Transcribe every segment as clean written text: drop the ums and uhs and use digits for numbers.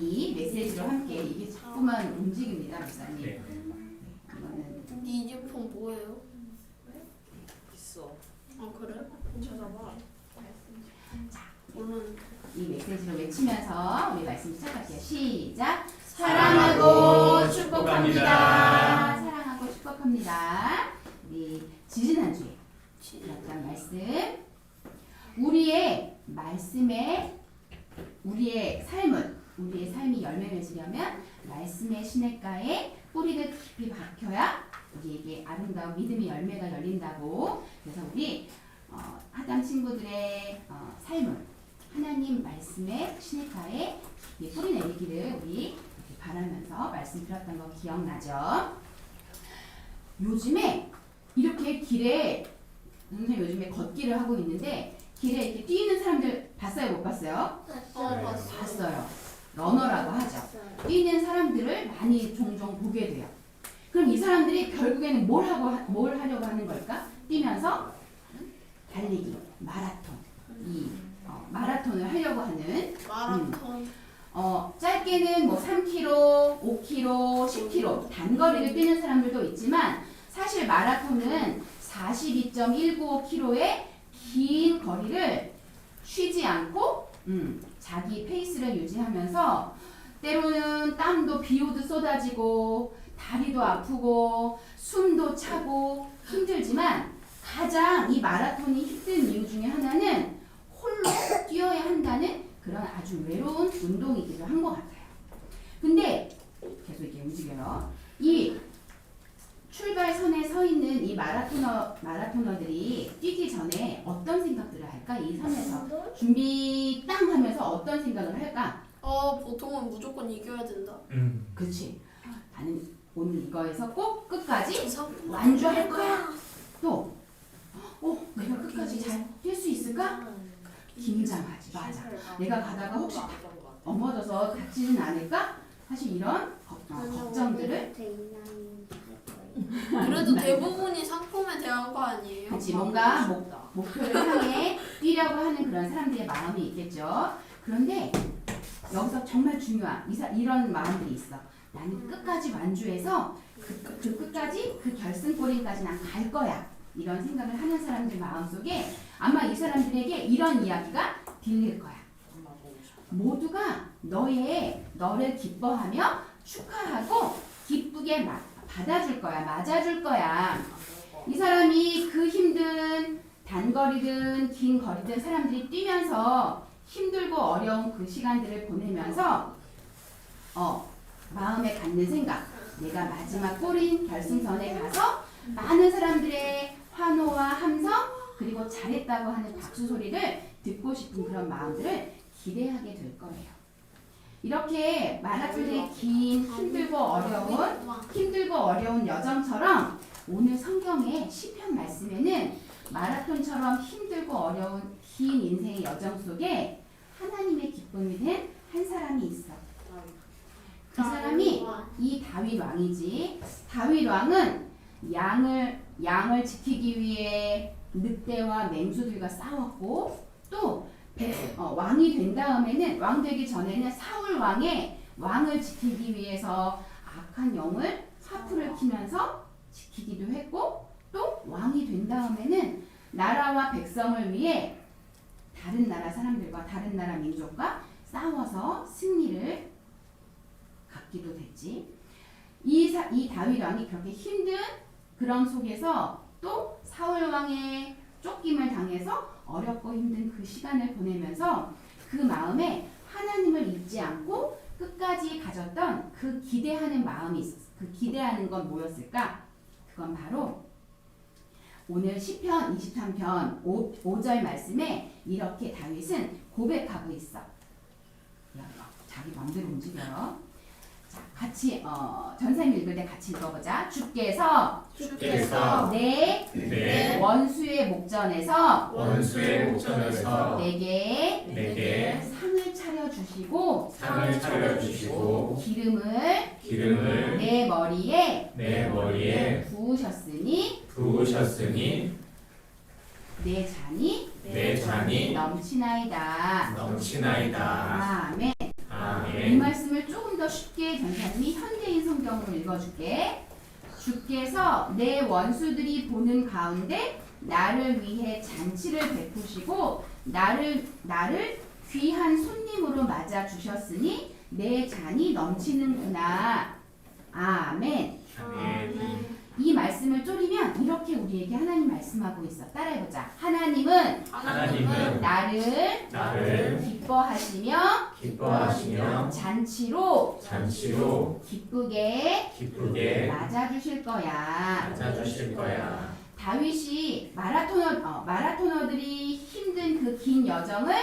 이 메시지로 함께 이게 자꾸만 움직입니다, 목사님. 네. 이거는 네 유니폼 뭐예요? 있어. 아 그래? 찾아봐. 오늘 이 메시지로 외치면서 우리 말씀 시작할게요. 시작. 사랑하고 축복합니다. 사랑하고 축복합니다. 우리 지지난주에 들었던 말씀. 우리의 말씀에 우리의 삶이 열매 맺으려면 말씀의 시냇가에 뿌리를 깊이 박혀야 우리에게 아름다운 믿음의 열매가 열린다고. 그래서 우리 하담 친구들의 삶을 하나님 말씀의 시냇가에 깊이 뿌리 내리기를 우리 바라면서 말씀 들었던 거 기억나죠? 요즘에 이렇게 길에 선생님 요즘에 걷기를 하고 있는데 길에 이렇게 뛰는 사람들 봤어요? 못 봤어요? 봤어요. 러너라고 하죠. 뛰는 사람들을 많이 종종 보게 돼요. 그럼 이 사람들이 결국에는 뭘 하려고 하는 걸까? 뛰면서 달리기, 마라톤. 마라톤을 하려고 하는 마라톤. 짧게는 뭐 3km, 5km, 10km 단거리를 뛰는 사람들도 있지만 사실 마라톤은 42.195km의 긴 거리를 쉬지 않고 자기 페이스를 유지하면서 때로는 땀도 비오도 쏟아지고 다리도 아프고 숨도 차고 힘들지만 가장 이 마라톤이 힘든 이유 중에 하나는 홀로 뛰어야 한다는 그런 아주 외로운 운동이기도 한 것 같아요. 근데 계속 이렇게 움직여요. 이 출발선에 서 있는 이 마라토너들이 뛰기 전에 어떤 생각들을 할까? 이 선에서 준비 땅 하면서 어떤 생각을 할까? 보통은 무조건 이겨야 된다. 그렇지. 나는 오늘 이거에서 꼭 끝까지 완주할 거야. 또, 내가 끝까지 잘 뛸 수 있을까? 긴장하지. 맞아. 내가 가다가 혹시 넘어져서 다치진 않을까? 사실 이런 걱정들을 그래도 대부분이 상품에 대한 거 아니에요? 같이 뭔가 목표를 향해 뛰려고 하는 그런 사람들의 마음이 있겠죠. 그런데 여기서 정말 중요한 이런 마음들이 있어. 나는 끝까지 완주해서 그 끝까지 그 결승골인까지 난 갈 거야. 이런 생각을 하는 사람들 마음속에 아마 이 사람들에게 이런 이야기가 들릴 거야. 모두가 너를 기뻐하며 축하하고 기쁘게 받아줄 거야. 맞아줄 거야. 이 사람이 그 힘든 단거리든 긴 거리든 사람들이 뛰면서 힘들고 어려운 그 시간들을 보내면서 마음에 갖는 생각, 내가 마지막 골인 결승선에 가서 많은 사람들의 환호와 함성 그리고 잘했다고 하는 박수 소리를 듣고 싶은 그런 마음들을 기대하게 될 거예요. 이렇게 마라톤의 긴 힘들고 어려운 여정처럼 오늘 성경의 시편 말씀에는 마라톤처럼 힘들고 어려운 긴 인생의 여정 속에 하나님의 기쁨이 된 한 사람이 있어. 그 사람이 이 다윗 왕이지. 다윗 왕은 양을 지키기 위해 늑대와 맹수들과 싸웠고 또 왕이 된 다음에는 왕 되기 전에는 사울 왕을 지키기 위해서 악한 영을 화풀을 키면서 지키기도 했고 또 왕이 된 다음에는 나라와 백성을 위해 다른 나라 사람들과 다른 나라 민족과 싸워서 승리를 갖기도 됐지. 이 다윗 왕이 그렇게 힘든 그런 속에서 또 사울 왕의 쫓김을 당해서 어렵고 힘든 그 시간을 보내면서 그 마음에 하나님을 잊지 않고 끝까지 가졌던 그 기대하는 마음이 있었어. 그 기대하는 건 뭐였을까? 그건 바로 오늘 시편 23편 5절 말씀에 이렇게 다윗은 고백하고 있어. 자기 마음대로 움직여요. 자, 같이 전사님 읽을 때 같이 읽어보자. 주께서 내 원수의 목전에서 내게 상을 차려주시고 기름을 내 머리에 부으셨으니 내 잔이 넘치나이다. 아멘. 이 말씀을 조금 더 쉽게 전사님이 현대인 성경으로 읽어줄게. 주께서 내 원수들이 보는 가운데 나를 위해 잔치를 베푸시고 나를 귀한 손님으로 맞아 주셨으니 내 잔이 넘치는구나. 아멘. 아멘. 이 말씀을 쪼리면 이렇게 우리에게 하나님 말씀하고 있어. 따라해보자. 하나님은 하나님은 나를 기뻐하시며 기뻐하시며 잔치로 기쁘게 기쁘게 맞아주실 거야. 맞아주실 거야. 다윗이 마라토너들이 힘든 그 긴 여정을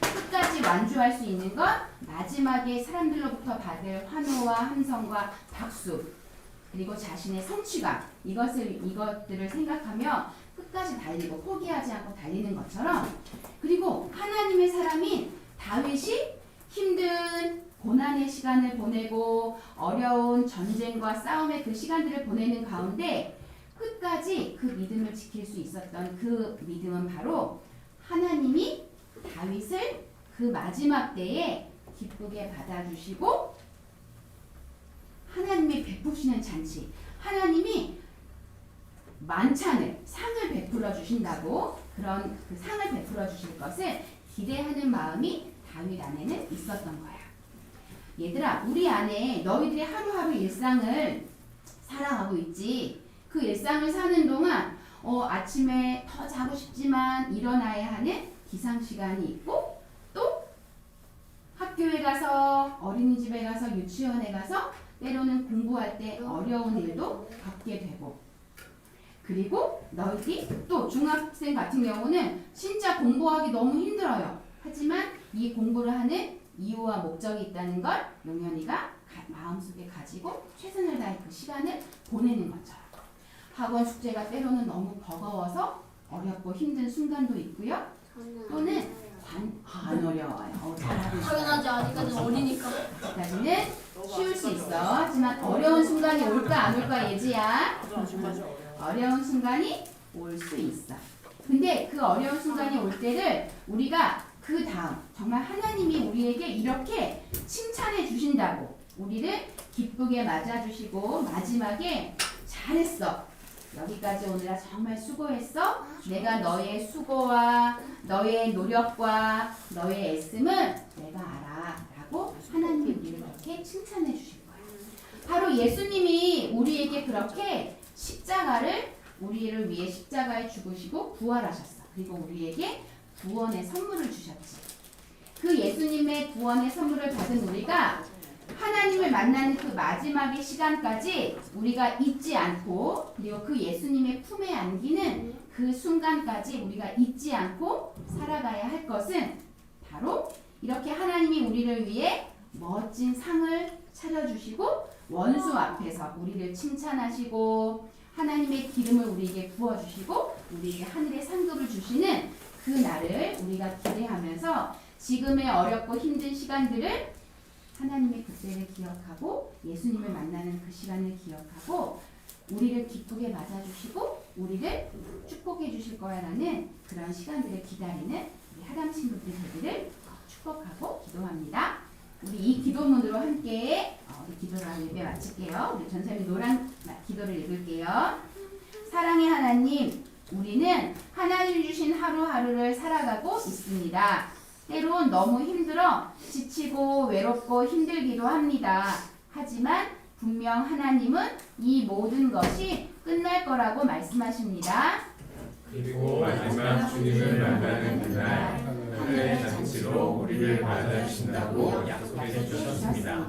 끝까지 완주할 수 있는 건 마지막에 사람들로부터 받을 환호와 함성과 박수 그리고 자신의 성취감 이것들을 생각하며 끝까지 달리고 포기하지 않고 달리는 것처럼 그리고 하나님의 사람인 다윗이 힘든 고난의 시간을 보내고 어려운 전쟁과 싸움의 그 시간들을 보내는 가운데 끝까지 그 믿음을 지킬 수 있었던 그 믿음은 바로 하나님이 다윗을 그 마지막 때에 기쁘게 받아주시고 하나님이 베푸시는 잔치 하나님이 만찬을 상을 베풀어 주신다고 그런 그 상을 베풀어 주실 것을 기대하는 마음이 다윗 안에는 있었던 거야. 얘들아 우리 안에 너희들의 하루하루 일상을 살아가고 있지. 그 일상을 사는 동안 아침에 더 자고 싶지만 일어나야 하는 기상시간이 있고 또 학교에 가서 어린이집에 가서 유치원에 가서 때로는 공부할 때 어려운 일도 겪게 되고 그리고 너희들이 또 중학생 같은 경우는 진짜 공부하기 너무 힘들어요. 하지만 이 공부를 하는 이유와 목적이 있다는 걸 용현이가 마음속에 가지고 최선을 다해 그 시간을 보내는 것처럼 학원 숙제가 때로는 너무 버거워서 어렵고 힘든 순간도 있고요. 또는 안 어려워요. 잘하고 있어요. 당연하지 아직까지는 어리니까. 아직까지는 쉬울 수 있어. 하지만 어려운 순간이 올까 안 올까 예지야. 어려운 순간이 올 수 있어. 근데 그 어려운 순간이 올 때를 우리가 그 다음 정말 하나님이 우리에게 이렇게 칭찬해 주신다고 우리를 기쁘게 맞아주시고 마지막에 잘했어. 여기까지 오느라 정말 수고했어. 내가 너의 수고와 너의 노력과 너의 애씀을 내가 알아. 라고 하나님이 우리를 그렇게 칭찬해 주실 거예요. 바로 예수님이 우리에게 그렇게 십자가를 우리를 위해 십자가에 죽으시고 부활하셨어. 그리고 우리에게 구원의 선물을 주셨지. 그 예수님의 구원의 선물을 받은 우리가 하나님을 만나는 그 마지막의 시간까지 우리가 잊지 않고 그리고 그 예수님의 품에 안기는 그 순간까지 우리가 잊지 않고 살아가야 할 것은 바로 이렇게 하나님이 우리를 위해 멋진 상을 차려주시고 원수 앞에서 우리를 칭찬하시고 하나님의 기름을 우리에게 부어주시고 우리에게 하늘의 상급을 주시는 그 날을 우리가 기대하면서 지금의 어렵고 힘든 시간들을 하나님의 그때를 기억하고 예수님을 만나는 그 시간을 기억하고 우리를 기쁘게 맞아주시고 우리를 축복해 주실 거야라는 그런 시간들을 기다리는 우리 하담 친구들 되기를 축복하고 기도합니다. 우리 이 기도문으로 함께 우리 기도를 예배 마칠게요. 우리 전사님 노란 기도를 읽을게요. 사랑의 하나님, 우리는 하나님 주신 하루하루를 살아가고 있습니다. 때론 너무 힘들어 지치고 외롭고 힘들기도 합니다. 하지만 분명 하나님은 이 모든 것이 끝날 거라고 말씀하십니다. 그리고 마지막 주님을 만나는 그날 하늘의 잔치로 우리를 맞아주신다고 약속해 주셨습니다.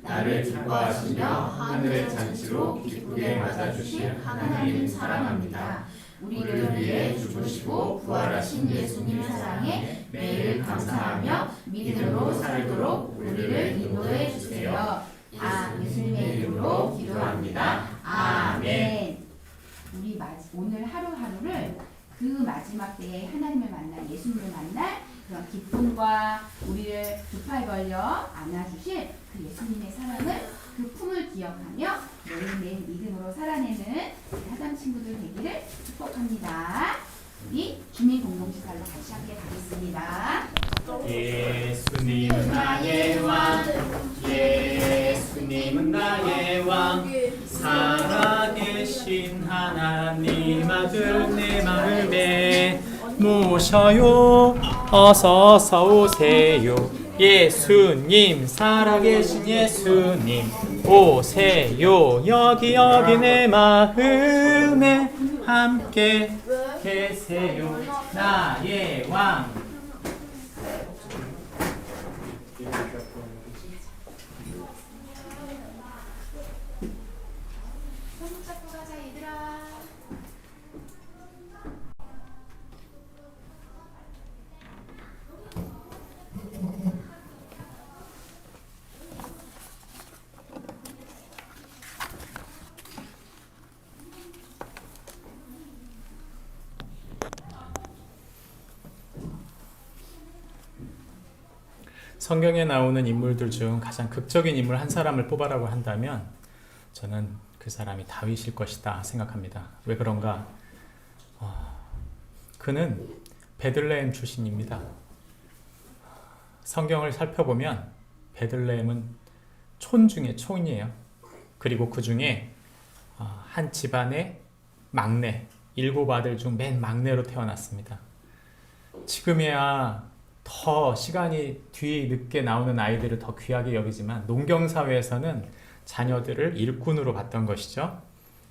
나를 기뻐하시며 하늘의 잔치로 기쁘게 맞아주실 하나님 사랑합니다. 우리를 위해 죽으시고 부활하신 예수님 사랑에 매일 감사하며 믿음으로 살도록 우리를 인도해 주세요. 예수님의 이름으로 기도합니다. 아멘. 우리 오늘 하루하루를 그 마지막 때에 하나님을 만날 예수님을 만날 그런 기쁨과 우리를 두 팔 벌려 안아주실 그 예수님의 사랑을 그 품을 기억하며 매일매일 믿음으로 살아내는 우리 하담 친구들 되기를 축복합니다. 우리 주민 공동시설로 같이 함께 가겠습니다. 예수님 나의 왕 예수님 아들 내 마음에 모셔요. 어서 오세요. 예수님 살아계신 예수님 오세요. 여기 내 마음에 함께 계세요. 나의 왕. 손 잡고 가자 얘들아. 성경에 나오는 인물들 중 가장 극적인 인물 한 사람을 뽑아라고 한다면 저는 그 사람이 다윗일 것이다 생각합니다. 왜 그런가? 그는 베들레헴 출신입니다. 성경을 살펴보면 베들레헴은 촌 중에 촌이에요. 그리고 그 중에 한 집안의 막내, 7 아들 중 맨 막내로 태어났습니다. 지금이야 더 시간이 뒤늦게 나오는 아이들을 더 귀하게 여기지만 농경사회에서는 자녀들을 일꾼으로 봤던 것이죠.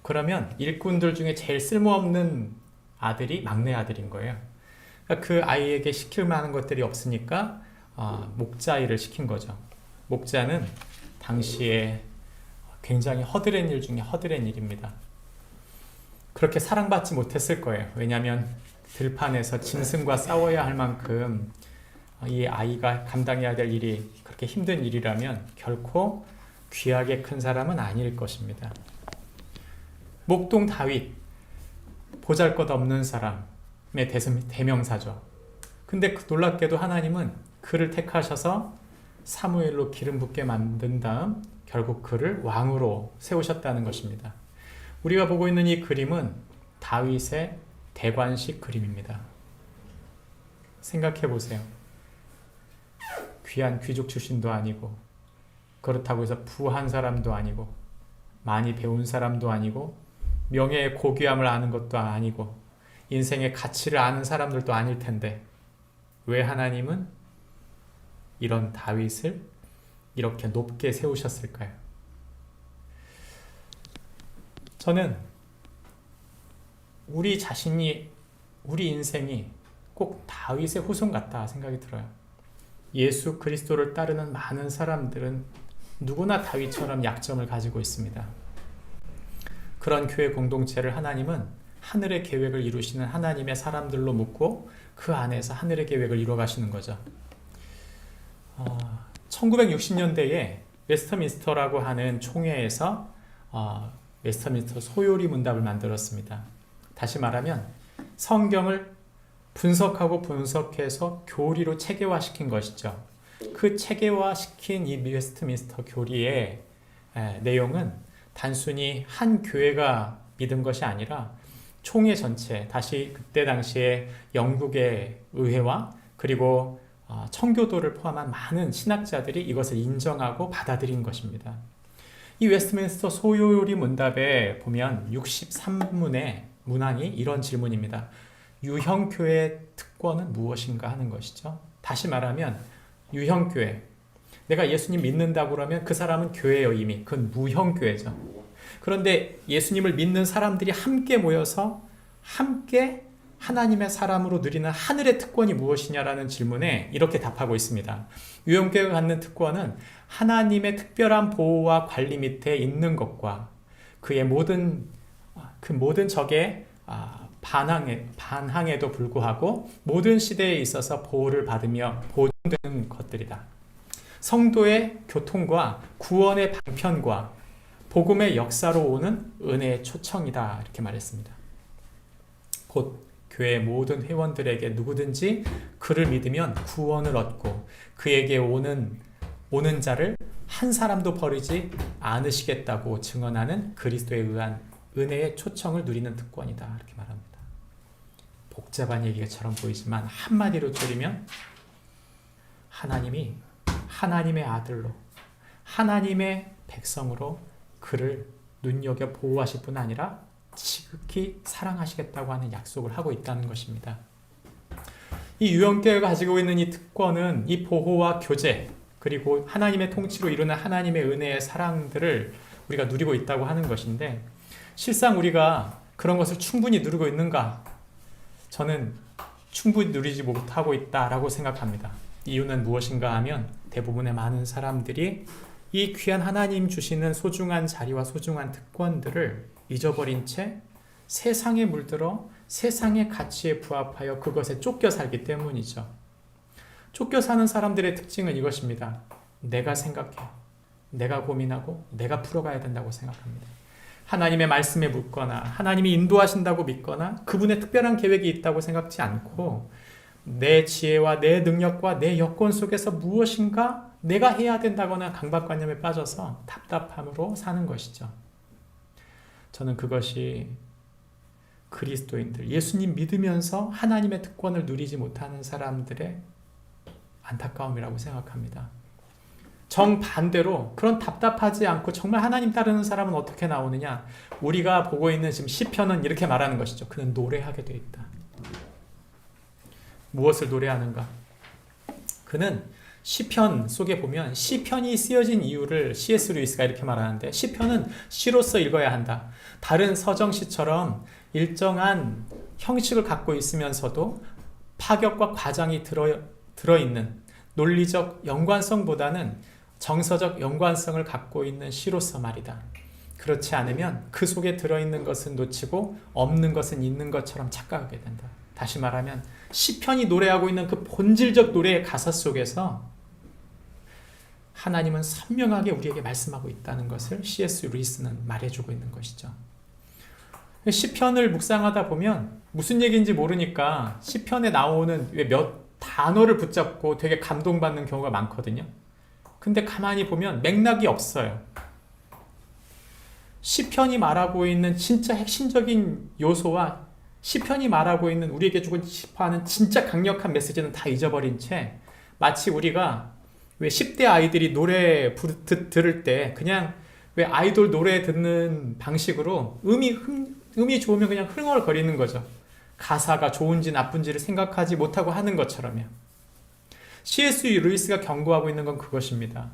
그러면 일꾼들 중에 제일 쓸모없는 아들이 막내 아들인 거예요. 그러니까 그 아이에게 시킬 만한 것들이 없으니까 목자 일을 시킨 거죠. 목자는 당시에 굉장히 허드렛 일 중에 허드렛 일입니다. 그렇게 사랑받지 못했을 거예요. 왜냐하면 들판에서 짐승과 싸워야 할 만큼 이 아이가 감당해야 될 일이 그렇게 힘든 일이라면 결코 귀하게 큰 사람은 아닐 것입니다. 목동 다윗, 보잘것없는 사람의 대명사죠. 근데 놀랍게도 하나님은 그를 택하셔서 사무엘로 기름 붓게 만든 다음 결국 그를 왕으로 세우셨다는 것입니다. 우리가 보고 있는 이 그림은 다윗의 대관식 그림입니다. 생각해 보세요. 귀한 귀족 출신도 아니고 그렇다고 해서 부한 사람도 아니고 많이 배운 사람도 아니고 명예의 고귀함을 아는 것도 아니고 인생의 가치를 아는 사람들도 아닐 텐데 왜 하나님은 이런 다윗을 이렇게 높게 세우셨을까요? 저는 우리 자신이, 우리 인생이 꼭 다윗의 후손 같다 생각이 들어요. 예수 그리스도를 따르는 많은 사람들은 누구나 다윗처럼 약점을 가지고 있습니다. 그런 교회 공동체를 하나님은 하늘의 계획을 이루시는 하나님의 사람들로 묶고 그 안에서 하늘의 계획을 이루어 가시는 거죠. 1960년대에 웨스트민스터라고 하는 총회에서 웨스트민스터 소요리 문답을 만들었습니다. 다시 말하면 성경을 분석하고 분석해서 교리로 체계화시킨 것이죠. 그 체계화시킨 이 웨스트민스터 교리의 내용은 단순히 한 교회가 믿은 것이 아니라 총회 전체, 다시 그때 당시에 영국의 의회와 그리고 청교도를 포함한 많은 신학자들이 이것을 인정하고 받아들인 것입니다. 이 웨스트민스터 소요리 문답에 보면 63문의 문항이 이런 질문입니다. 유형교회의 특권은 무엇인가 하는 것이죠. 다시 말하면 유형교회, 내가 예수님 믿는다고 그러면 그 사람은 교회예요. 이미 그건 무형교회죠. 그런데 예수님을 믿는 사람들이 함께 모여서 함께 하나님의 사람으로 누리는 하늘의 특권이 무엇이냐라는 질문에 이렇게 답하고 있습니다. 유형교회가 갖는 특권은 하나님의 특별한 보호와 관리 밑에 있는 것과 그의 모든 적의 반항에도 불구하고 모든 시대에 있어서 보호를 받으며 보존되는 것들이다. 성도의 교통과 구원의 방편과 복음의 역사로 오는 은혜의 초청이다. 이렇게 말했습니다. 곧 교회 모든 회원들에게 누구든지 그를 믿으면 구원을 얻고 그에게 오는 자를 한 사람도 버리지 않으시겠다고 증언하는 그리스도에 의한 은혜의 초청을 누리는 특권이다. 이렇게 말합니다. 복잡한 얘기처럼 보이지만 한마디로 줄이면 하나님이 하나님의 아들로 하나님의 백성으로 그를 눈여겨 보호하실 뿐 아니라 지극히 사랑하시겠다고 하는 약속을 하고 있다는 것입니다. 이 유언교회가 가지고 있는 이 특권은 이 보호와 교제 그리고 하나님의 통치로 이루는 하나님의 은혜의 사랑들을 우리가 누리고 있다고 하는 것인데 실상 우리가 그런 것을 충분히 누리고 있는가? 저는 충분히 누리지 못하고 있다라고 생각합니다. 이유는 무엇인가 하면 대부분의 많은 사람들이 이 귀한 하나님 주시는 소중한 자리와 소중한 특권들을 잊어버린 채 세상에 물들어 세상의 가치에 부합하여 그것에 쫓겨 살기 때문이죠. 쫓겨 사는 사람들의 특징은 이것입니다. 내가 생각해, 내가 고민하고 내가 풀어가야 된다고 생각합니다. 하나님의 말씀에 묻거나 하나님이 인도하신다고 믿거나 그분의 특별한 계획이 있다고 생각지 않고 내 지혜와 내 능력과 내 여건 속에서 무엇인가 내가 해야 된다거나 강박관념에 빠져서 답답함으로 사는 것이죠. 저는 그것이 그리스도인들, 예수님 믿으면서 하나님의 특권을 누리지 못하는 사람들의 안타까움이라고 생각합니다. 정반대로 그런 답답하지 않고 정말 하나님 따르는 사람은 어떻게 나오느냐? 우리가 보고 있는 지금 시편은 이렇게 말하는 것이죠. 그는 노래하게 돼 있다. 무엇을 노래하는가? 그는 시편 속에 보면 시편이 쓰여진 이유를 C.S. 루이스가 이렇게 말하는데 시편은 시로서 읽어야 한다. 다른 서정시처럼 일정한 형식을 갖고 있으면서도 파격과 과장이 들어있는 논리적 연관성보다는 정서적 연관성을 갖고 있는 시로서 말이다. 그렇지 않으면 그 속에 들어있는 것은 놓치고 없는 것은 있는 것처럼 착각하게 된다. 다시 말하면 시편이 노래하고 있는 그 본질적 노래의 가사 속에서 하나님은 선명하게 우리에게 말씀하고 있다는 것을 C.S. 루이스는 말해주고 있는 것이죠. 시편을 묵상하다 보면 무슨 얘기인지 모르니까 시편에 나오는 몇 단어를 붙잡고 되게 감동받는 경우가 많거든요. 근데 가만히 보면 맥락이 없어요. 시편이 말하고 있는 진짜 핵심적인 요소와 시편이 말하고 있는 우리에게 주고 싶어하는 진짜 강력한 메시지는 다 잊어버린 채 마치 우리가 왜 10대 아이들이 노래 들을 때 그냥 왜 아이돌 노래 듣는 방식으로 음이 좋으면 그냥 흥얼거리는 거죠. 가사가 좋은지 나쁜지를 생각하지 못하고 하는 것처럼요. C.S. 루이스가 경고하고 있는 건 그것입니다.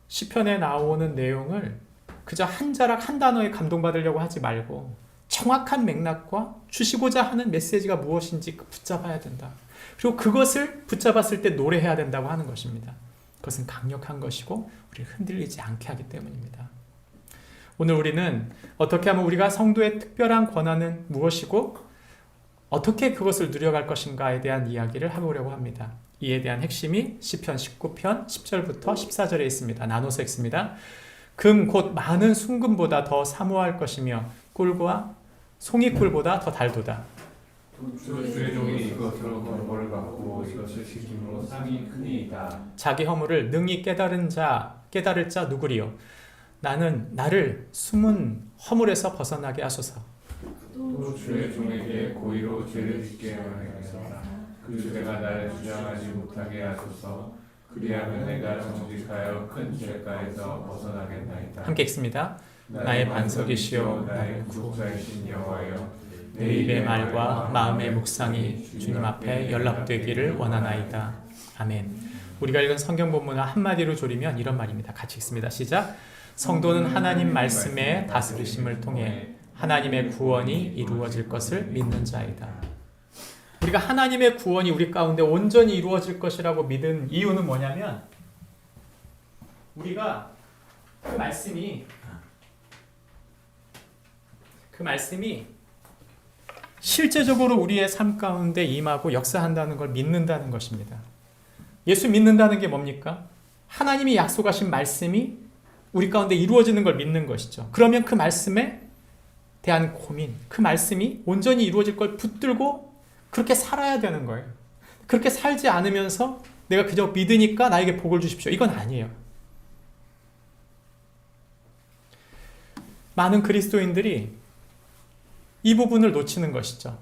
시편에 나오는 내용을 그저 한 자락 한 단어에 감동받으려고 하지 말고 정확한 맥락과 주시고자 하는 메시지가 무엇인지 붙잡아야 된다. 그리고 그것을 붙잡았을 때 노래해야 된다고 하는 것입니다. 그것은 강력한 것이고 우리를 흔들리지 않게 하기 때문입니다. 오늘 우리는 어떻게 하면 우리가 성도의 특별한 권한은 무엇이고 어떻게 그것을 누려갈 것인가에 대한 이야기를 해보려고 합니다. 이에 대한 핵심이 시편 19편 10절부터 14절에 있습니다. 나눠서 읽습니다. 금 곧 많은 순금보다 더 사모할 것이며 꿀과 송이꿀보다 더 달도다. 주의 종이 이것으로 벌을 받고 이것을 지킴으로 상이 크니이다. 자기 허물을 능히 깨달을 자 누구리요? 나를 숨은 허물에서 벗어나게 하소서. 또 주의 종에게 고의로 죄를 짓게 하여서 그 죄가 나를 주장하지 못하게 하소서. 그리하면 내가 정직하여 큰 죄가에서 벗어나겠나이다. 함께 읽습니다. 나의 반석이시여 나의 구속자이신 여호와여 내 입의 말과 마음의 묵상이 주님 앞에 연락되기를 원하나이다. 아멘. 우리가 읽은 성경 본문을 한마디로 조리면 이런 말입니다. 같이 읽습니다. 시작. 성도는 하나님 말씀의 다스리심을 통해 하나님의 구원이 이루어질 것을 믿는 자이다. 우리가 하나님의 구원이 우리 가운데 온전히 이루어질 것이라고 믿은 이유는 뭐냐면 우리가 그 말씀이 실제적으로 우리의 삶 가운데 임하고 역사한다는 걸 믿는다는 것입니다. 예수 믿는다는 게 뭡니까? 하나님이 약속하신 말씀이 우리 가운데 이루어지는 걸 믿는 것이죠. 그러면 그 말씀에 대한 고민, 그 말씀이 온전히 이루어질 걸 붙들고 그렇게 살아야 되는 거예요. 그렇게 살지 않으면서 내가 그저 믿으니까 나에게 복을 주십시오. 이건 아니에요. 많은 그리스도인들이 이 부분을 놓치는 것이죠.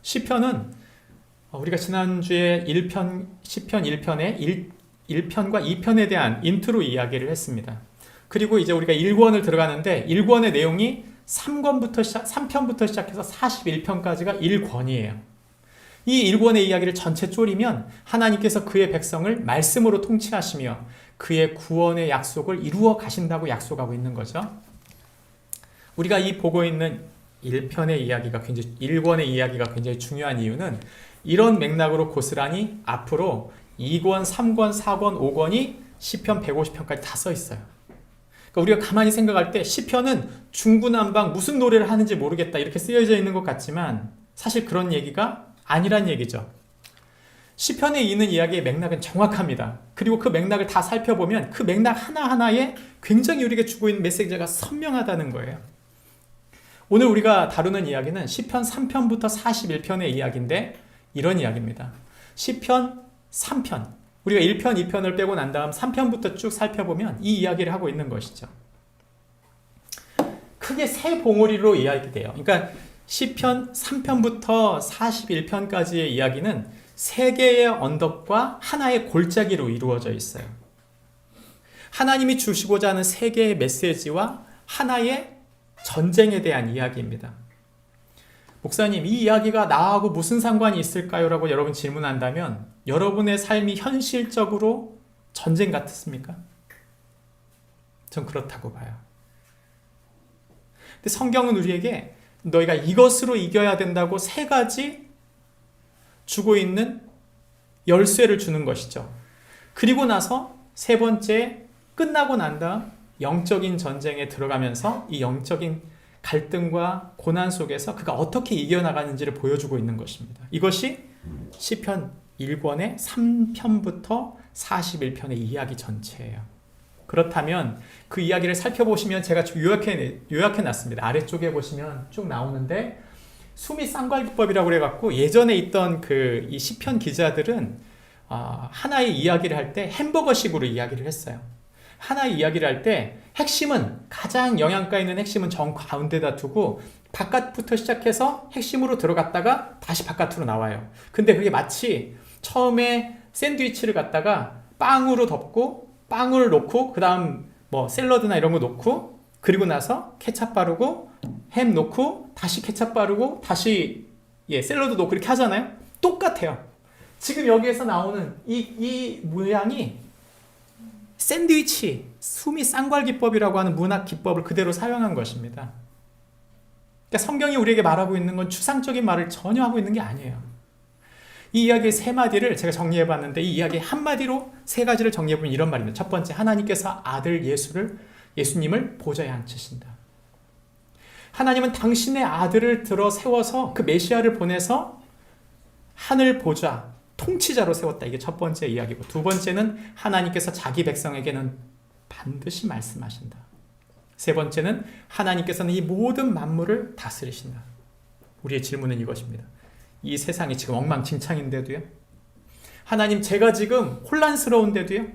시편은 우리가 지난주에 시편 1편에 1편과 2편에 대한 인트로 이야기를 했습니다. 그리고 이제 우리가 1권을 들어가는데 1권의 내용이 3편부터 시작해서 41편까지가 1권이에요. 이 1권의 이야기를 전체 쪼리면 하나님께서 그의 백성을 말씀으로 통치하시며 그의 구원의 약속을 이루어 가신다고 약속하고 있는 거죠. 우리가 이 보고 있는 1권의 이야기가 굉장히 중요한 이유는 이런 맥락으로 고스란히 앞으로 2권, 3권, 4권, 5권이 시편 150편까지 다 써 있어요. 그러니까 우리가 가만히 생각할 때 시편은 중구난방 무슨 노래를 하는지 모르겠다 이렇게 쓰여져 있는 것 같지만 사실 그런 얘기가 아니란 얘기죠. 시편에 있는 이야기의 맥락은 정확합니다. 그리고 그 맥락을 다 살펴보면 그 맥락 하나하나에 굉장히 우리에게 주고 있는 메시지가 선명하다는 거예요. 오늘 우리가 다루는 이야기는 시편 3편부터 41편의 이야기인데 이런 이야기입니다. 시편 3편, 우리가 1편, 2편을 빼고 난 다음 3편부터 쭉 살펴보면 이 이야기를 하고 있는 것이죠. 크게 세 봉우리로 이야기돼요. 그러니까 시편 3편부터 41편까지의 이야기는 세 개의 언덕과 하나의 골짜기로 이루어져 있어요. 하나님이 주시고자 하는 세 개의 메시지와 하나의 전쟁에 대한 이야기입니다. 목사님, 이 이야기가 나하고 무슨 상관이 있을까요? 라고 여러분 질문한다면 여러분의 삶이 현실적으로 전쟁 같습니까? 전 그렇다고 봐요. 근데 성경은 우리에게 너희가 이것으로 이겨야 된다고 세 가지 주고 있는 열쇠를 주는 것이죠. 그리고 나서 세 번째 끝나고 난 다음 영적인 전쟁에 들어가면서 이 영적인 갈등과 고난 속에서 그가 어떻게 이겨나가는지를 보여주고 있는 것입니다. 이것이 시편 1권의 3편부터 41편의 이야기 전체예요. 그렇다면 그 이야기를 살펴보시면 제가 요약해놨습니다. 아래쪽에 보시면 쭉 나오는데 수미 쌍괄기법이라고 그래갖고 예전에 있던 이 시편 기자들은 하나의 이야기를 할 때 햄버거식으로 이야기를 했어요. 하나의 이야기를 할 때 핵심은 가장 영양가 있는 핵심은 정 가운데다 두고 바깥부터 시작해서 핵심으로 들어갔다가 다시 바깥으로 나와요. 근데 그게 마치 처음에 샌드위치를 갖다가 빵으로 덮고 빵을 놓고 그 다음 뭐 샐러드나 이런 거 놓고 그리고 나서 케찹 바르고 햄 놓고 다시 케찹 바르고 다시 샐러드 놓고 이렇게 하잖아요. 똑같아요. 지금 여기에서 나오는 이 모양이 샌드위치, 수미 쌍괄기법이라고 하는 문학 기법을 그대로 사용한 것입니다. 그러니까 성경이 우리에게 말하고 있는 건 추상적인 말을 전혀 하고 있는 게 아니에요. 이 이야기의 세 마디를 제가 정리해봤는데 이 이야기의 한마디로 세 가지를 정리해보면 이런 말입니다. 첫 번째, 하나님께서 아들 예수님을 보좌에 앉히신다. 하나님은 당신의 아들을 들어 세워서 그 메시아를 보내서 하늘 보좌, 통치자로 세웠다. 이게 첫 번째 이야기고, 두 번째는 하나님께서 자기 백성에게는 반드시 말씀하신다. 세 번째는 하나님께서는 이 모든 만물을 다스리신다. 우리의 질문은 이것입니다. 이 세상이 지금 엉망진창인데도요, 하나님, 제가 지금 혼란스러운데도요,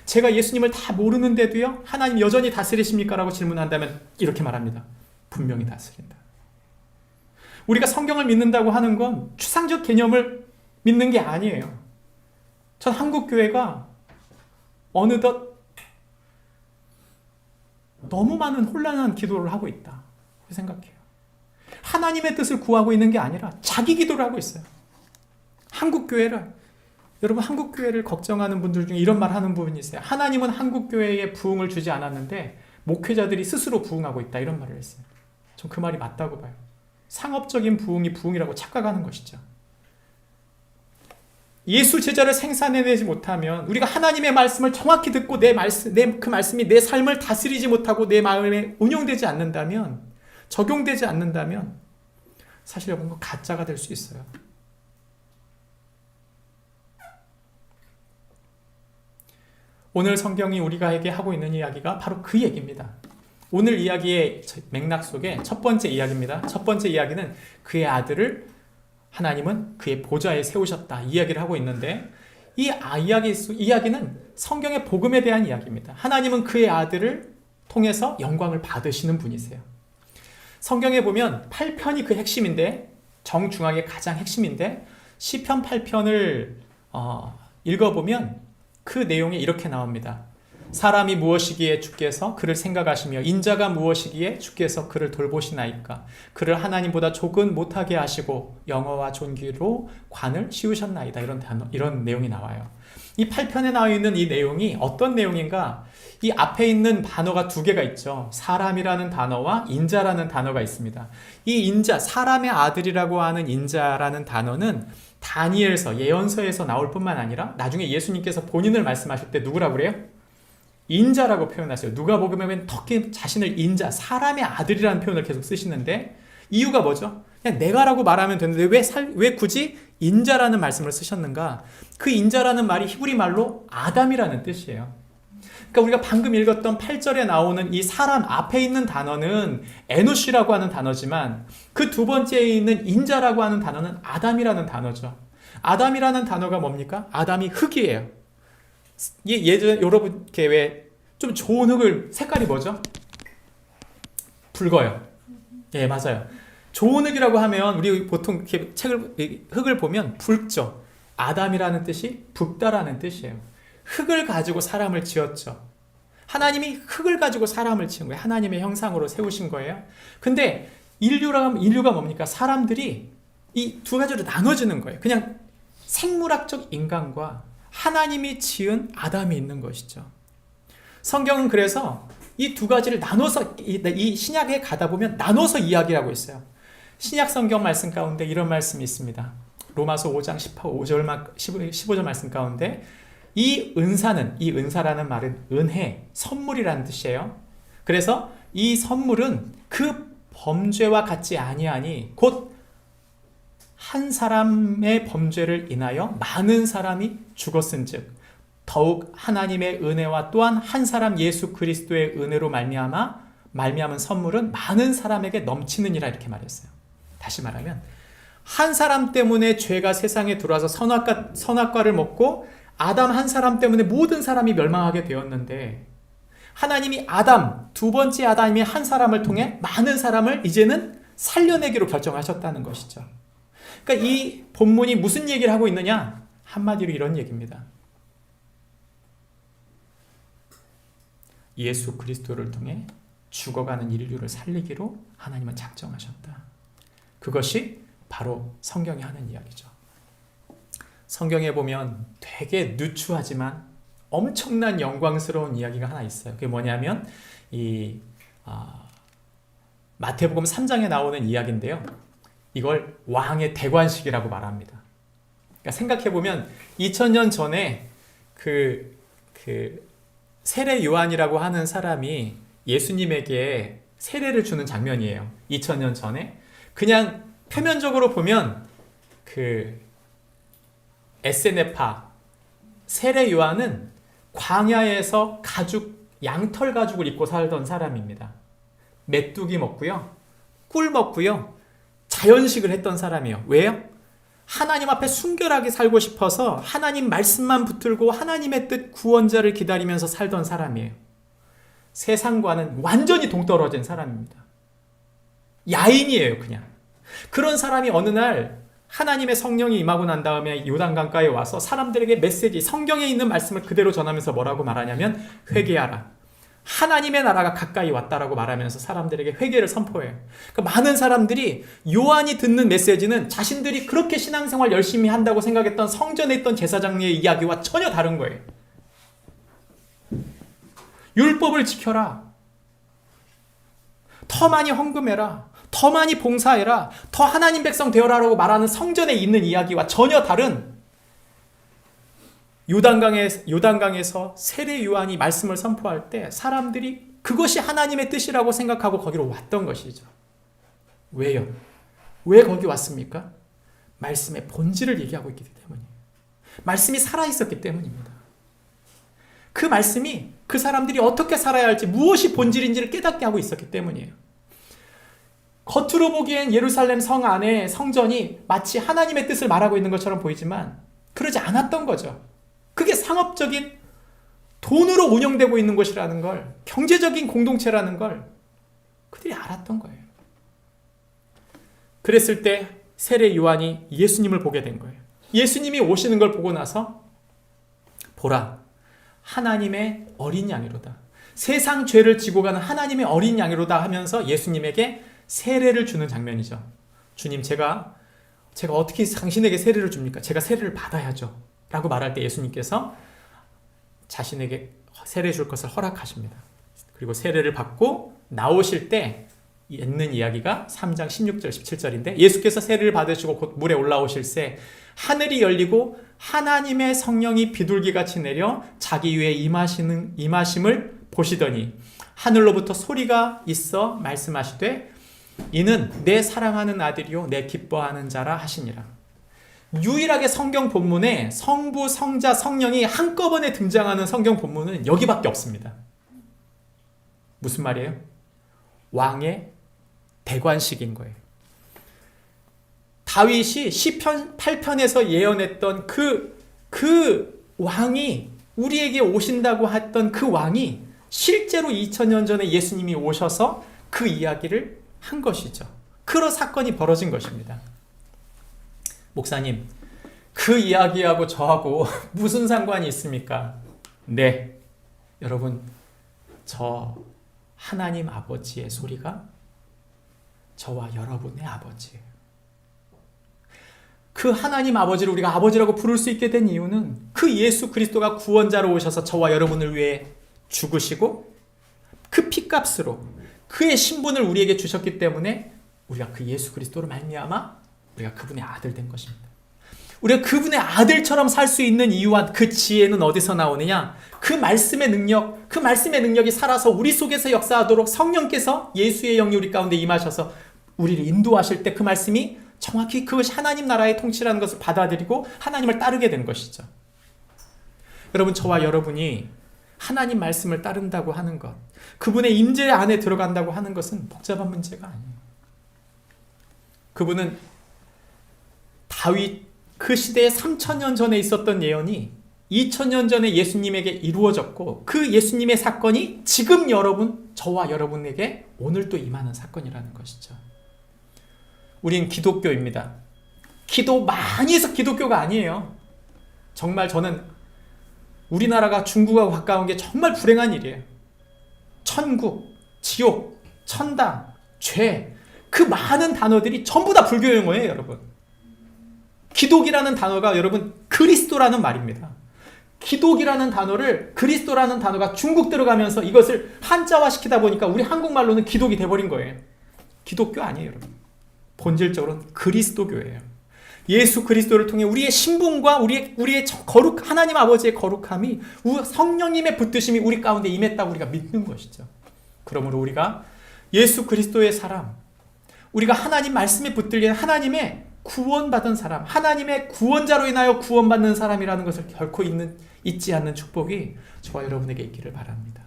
제가 예수님을 다 모르는데도요, 하나님 여전히 다스리십니까? 라고 질문한다면 이렇게 말합니다. 분명히 다스린다. 우리가 성경을 믿는다고 하는 건 추상적 개념을 믿는 게 아니에요. 전 한국교회가 어느덧 너무 많은 혼란한 기도를 하고 있다 생각해요. 하나님의 뜻을 구하고 있는 게 아니라 자기 기도를 하고 있어요. 여러분 한국교회를 걱정하는 분들 중에 이런 말 하는 부분이 있어요. 하나님은 한국교회에 부흥을 주지 않았는데 목회자들이 스스로 부흥하고 있다, 이런 말을 했어요. 전 그 말이 맞다고 봐요. 상업적인 부흥이 부흥이라고 착각하는 것이죠. 예수 제자를 생산해내지 못하면, 우리가 하나님의 말씀을 정확히 듣고 그 말씀이 내 삶을 다스리지 못하고 내 마음에 운용되지 않는다면, 적용되지 않는다면 사실 여러분 가짜가 될 수 있어요. 오늘 성경이 우리가에게 하고 있는 이야기가 바로 그 얘기입니다. 오늘 이야기의 맥락 속에 첫 번째 이야기입니다. 첫 번째 이야기는 그의 아들을 하나님은 그의 보좌에 세우셨다, 이 이야기를 하고 있는데, 이 이야기는 성경의 복음에 대한 이야기입니다. 하나님은 그의 아들을 통해서 영광을 받으시는 분이세요. 성경에 보면 8편이 그 핵심인데, 정중앙의 가장 핵심인데, 시편 8편을 읽어보면 그 내용이 이렇게 나옵니다. 사람이 무엇이기에 주께서 그를 생각하시며 인자가 무엇이기에 주께서 그를 돌보시나이까. 그를 하나님보다 조금 못하게 하시고 영어와 존귀로 관을 씌우셨나이다. 이런 내용이 나와요. 이 8편에 나와 있는 이 내용이 어떤 내용인가? 이 앞에 있는 단어가 두 개가 있죠. 사람이라는 단어와 인자라는 단어가 있습니다. 이 인자, 사람의 아들이라고 하는 인자라는 단어는 다니엘서, 예언서에서 나올 뿐만 아니라 나중에 예수님께서 본인을 말씀하실 때 누구라고 그래요? 인자라고 표현하세요. 누가복음에 특히 자신을 인자, 사람의 아들이라는 표현을 계속 쓰시는데 이유가 뭐죠? 그냥 내가라고 말하면 되는데 왜 굳이 인자라는 말씀을 쓰셨는가? 그 인자라는 말이 히브리 말로 아담이라는 뜻이에요. 그러니까 우리가 방금 읽었던 8절에 나오는 이 사람 앞에 있는 단어는 에노시라고 하는 단어지만 그 두 번째에 있는 인자라고 하는 단어는 아담이라는 단어죠. 아담이라는 단어가 뭡니까? 아담이 흙이에요. 예전에 여러분 왜 좀 좋은 흙을 색깔이 뭐죠? 붉어요. 예, 맞아요. 좋은 흙이라고 하면 우리 보통 이렇게 흙을 보면 붉죠. 아담이라는 뜻이 붉다라는 뜻이에요. 흙을 가지고 사람을 지었죠. 하나님이 흙을 가지고 사람을 지은 거예요. 하나님의 형상으로 세우신 거예요. 근데 인류가 뭡니까? 사람들이 이 두 가지로 나눠지는 거예요. 그냥 생물학적 인간과 하나님이 지은 아담이 있는 것이죠. 성경은 그래서 이 두 가지를 나눠서 이 신약에 가다 보면 나눠서 이야기하고 있어요. 신약 성경 말씀 가운데 이런 말씀이 있습니다. 로마서 5장 15절 말씀 가운데 이 은사라는 말은 은혜, 선물이라는 뜻이에요. 그래서 이 선물은 그 범죄와 같지 아니하니 곧 한 사람의 범죄를 인하여 많은 사람이 죽었은즉 더욱 하나님의 은혜와 또한 한 사람 예수 그리스도의 은혜로 말미암은 선물은 많은 사람에게 넘치느니라 이렇게 말했어요. 다시 말하면 한 사람 때문에 죄가 세상에 들어와서 선악과를 먹고 아담 한 사람 때문에 모든 사람이 멸망하게 되었는데 하나님이 두 번째 아담이 한 사람을 통해 많은 사람을 이제는 살려내기로 결정하셨다는 것이죠. 그러니까 이 본문이 무슨 얘기를 하고 있느냐? 한마디로 이런 얘기입니다. 예수 그리스도를 통해 죽어가는 인류를 살리기로 하나님은 작정하셨다. 그것이 바로 성경이 하는 이야기죠. 성경에 보면 되게 누추하지만 엄청난 영광스러운 이야기가 하나 있어요. 그게 뭐냐면 마태복음 3장에 나오는 이야기인데요. 이걸 왕의 대관식이라고 말합니다. 그러니까 생각해보면 2000년 전에 그 세례 요한이라고 하는 사람이 예수님에게 세례를 주는 장면이에요. 2000년 전에. 그냥 표면적으로 보면 에세네파 세례 요한은 광야에서 양털 가죽을 입고 살던 사람입니다. 메뚜기 먹고요. 꿀 먹고요. 자연식을 했던 사람이에요. 왜요? 하나님 앞에 순결하게 살고 싶어서 하나님 말씀만 붙들고 하나님의 뜻 구원자를 기다리면서 살던 사람이에요. 세상과는 완전히 동떨어진 사람입니다. 야인이에요, 그냥. 그런 사람이 어느 날 하나님의 성령이 임하고 난 다음에 요단강가에 와서 사람들에게 메시지, 성경에 있는 말씀을 그대로 전하면서 뭐라고 말하냐면 회개하라. 하나님의 나라가 가까이 왔다라고 말하면서 사람들에게 회개를 선포해요. 그러니까 많은 사람들이 요한이 듣는 메시지는 자신들이 그렇게 신앙생활 열심히 한다고 생각했던 성전에 있던 제사장의 이야기와 전혀 다른 거예요. 율법을 지켜라. 더 많이 헌금해라. 더 많이 봉사해라. 더 하나님 백성 되어라라고 말하는 성전에 있는 이야기와 전혀 다른 요단강에서 세례 요한이 말씀을 선포할 때 사람들이 그것이 하나님의 뜻이라고 생각하고 거기로 왔던 것이죠. 왜요? 왜 거기 왔습니까? 말씀의 본질을 얘기하고 있기 때문이에요. 말씀이 살아있었기 때문입니다. 그 말씀이 그 사람들이 어떻게 살아야 할지 무엇이 본질인지를 깨닫게 하고 있었기 때문이에요. 겉으로 보기엔 예루살렘 성 안에 성전이 마치 하나님의 뜻을 말하고 있는 것처럼 보이지만 그러지 않았던 거죠. 그게 상업적인 돈으로 운영되고 있는 것이라는 걸, 경제적인 공동체라는 걸 그들이 알았던 거예요. 그랬을 때 세례 요한이 예수님을 보게 된 거예요. 예수님이 오시는 걸 보고 나서 보라, 하나님의 어린 양이로다. 세상 죄를 지고 가는 하나님의 어린 양이로다 하면서 예수님에게 세례를 주는 장면이죠. 주님, 제가 어떻게 당신에게 세례를 줍니까? 제가 세례를 받아야죠. 라고 말할 때 예수님께서 자신에게 세례 줄 것을 허락하십니다. 그리고 세례를 받고 나오실 때 있는 이야기가 3장 16절 17절인데 예수께서 세례를 받으시고 곧 물에 올라오실 새 하늘이 열리고 하나님의 성령이 비둘기같이 내려 자기 위에 임하심을 보시더니 하늘로부터 소리가 있어 말씀하시되 이는 내 사랑하는 아들이요 내 기뻐하는 자라 하시니라. 유일하게 성경 본문에 성부, 성자, 성령이 한꺼번에 등장하는 성경 본문은 여기밖에 없습니다. 무슨 말이에요? 왕의 대관식인 거예요. 다윗이 시편 8편에서 예언했던 그 왕이 우리에게 오신다고 했던 그 왕이 실제로 2000년 전에 예수님이 오셔서 그 이야기를 한 것이죠. 그런 사건이 벌어진 것입니다. 목사님, 그 이야기하고 저하고 무슨 상관이 있습니까? 네, 여러분, 저 하나님 아버지의 소리가 저와 여러분의 아버지예요. 그 하나님 아버지를 우리가 아버지라고 부를 수 있게 된 이유는 그 예수 그리스도가 구원자로 오셔서 저와 여러분을 위해 죽으시고 그 피값으로 그의 신분을 우리에게 주셨기 때문에 우리가 그 예수 그리스도로 말미암아 우리가 그분의 아들 된 것입니다. 우리가 그분의 아들처럼 살 수 있는 이유와 그 지혜는 어디서 나오느냐? 그 말씀의 능력이 살아서 우리 속에서 역사하도록 성령께서 예수의 영이 우리 가운데 임하셔서 우리를 인도하실 때 그 말씀이 정확히 그것이 하나님 나라의 통치라는 것을 받아들이고 하나님을 따르게 된 것이죠. 여러분, 저와 여러분이 하나님 말씀을 따른다고 하는 것, 그분의 임재 안에 들어간다고 하는 것은 복잡한 문제가 아니에요. 그분은 다윗 그 시대에 3000년 전에 있었던 예언이 2000년 전에 예수님에게 이루어졌고 그 예수님의 사건이 지금 저와 여러분에게 오늘 또 임하는 사건이라는 것이죠. 우린 기독교입니다. 기도 많이 해서 기독교가 아니에요. 정말 저는 우리나라가 중국하고 가까운 게 정말 불행한 일이에요. 천국, 지옥, 천당, 죄, 그 많은 단어들이 전부 다 불교 용어예요, 여러분. 기독이라는 단어가 여러분 그리스도라는 말입니다. 기독이라는 단어를 그리스도라는 단어가 중국 들어가면서 이것을 한자화 시키다 보니까 우리 한국말로는 기독이 돼버린 거예요. 기독교 아니에요, 여러분. 본질적으로는 그리스도교예요. 예수 그리스도를 통해 우리의 신분과 우리의 거룩, 하나님 아버지의 거룩함이 성령님의 붙드심이 우리 가운데 임했다고 우리가 믿는 것이죠. 그러므로 우리가 예수 그리스도의 사람, 우리가 하나님 말씀에 붙들린 하나님의 구원받은 사람, 하나님의 구원자로 인하여 구원받는 사람이라는 것을 결코 잊지 않는 축복이 저와 여러분에게 있기를 바랍니다.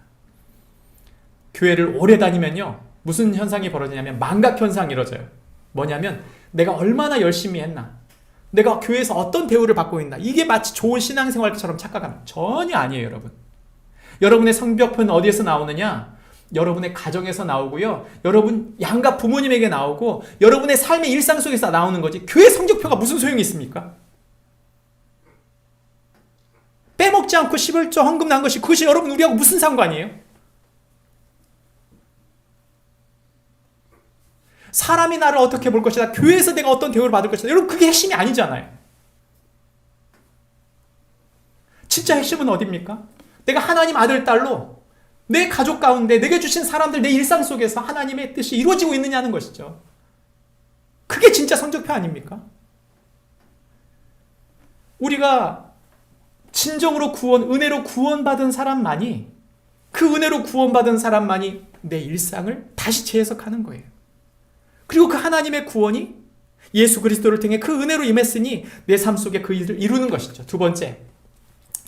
교회를 오래 다니면요, 무슨 현상이 벌어지냐면 망각 현상이 이루어져요. 뭐냐면 내가 얼마나 열심히 했나, 내가 교회에서 어떤 대우를 받고 있나, 이게 마치 좋은 신앙생활처럼 착각합니다. 전혀 아니에요, 여러분. 여러분의 성벽표는 어디에서 나오느냐? 여러분의 가정에서 나오고요, 여러분 양가 부모님에게 나오고 여러분의 삶의 일상 속에서 나오는 거지, 교회 성적표가 무슨 소용이 있습니까? 빼먹지 않고 11조 헌금 난 것이 그것이 여러분 우리하고 무슨 상관이에요? 사람이 나를 어떻게 볼 것이다, 교회에서 내가 어떤 대우를 받을 것이다, 여러분 그게 핵심이 아니잖아요. 진짜 핵심은 어디입니까? 내가 하나님 아들, 딸로 내 가족 가운데 내게 주신 사람들, 내 일상 속에서 하나님의 뜻이 이루어지고 있느냐는 것이죠. 그게 진짜 성적표 아닙니까? 우리가 진정으로 은혜로 구원받은 사람만이, 그 은혜로 구원받은 사람만이 내 일상을 다시 재해석하는 거예요. 그리고 그 하나님의 구원이 예수 그리스도를 통해 그 은혜로 임했으니 내 삶 속에 그 일을 이루는 것이죠. 두 번째,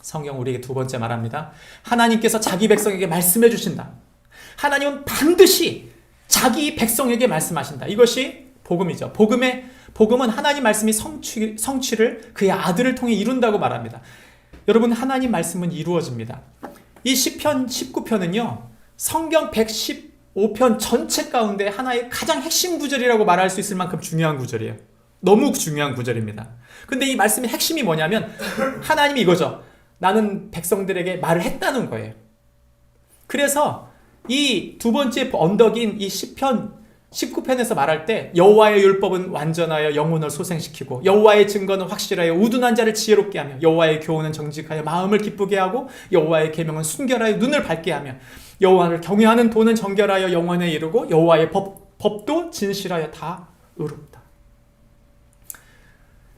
성경 우리에게 두 번째 말합니다. 하나님께서 자기 백성에게 말씀해 주신다. 하나님은 반드시 자기 백성에게 말씀하신다. 이것이 복음이죠. 복음은 하나님 말씀이 성취를 그의 아들을 통해 이룬다고 말합니다. 여러분, 하나님 말씀은 이루어집니다. 이 시편 19편은요, 성경 115편 전체 가운데 하나의 가장 핵심 구절이라고 말할 수 있을 만큼 중요한 구절이에요. 너무 중요한 구절입니다. 근데 이 말씀의 핵심이 뭐냐면 하나님이 이거죠. 나는 백성들에게 말을 했다는 거예요. 그래서 이 두 번째 언덕인 이 시편 19편에서 말할 때 여호와의 율법은 완전하여 영혼을 소생시키고 여호와의 증거는 확실하여 우둔한 자를 지혜롭게 하며 여호와의 교훈은 정직하여 마음을 기쁘게 하고 여호와의 계명은 순결하여 눈을 밝게 하며 여호와를 경외하는 도는 정결하여 영원에 이르고 여호와의 법도 진실하여 다 의롭다.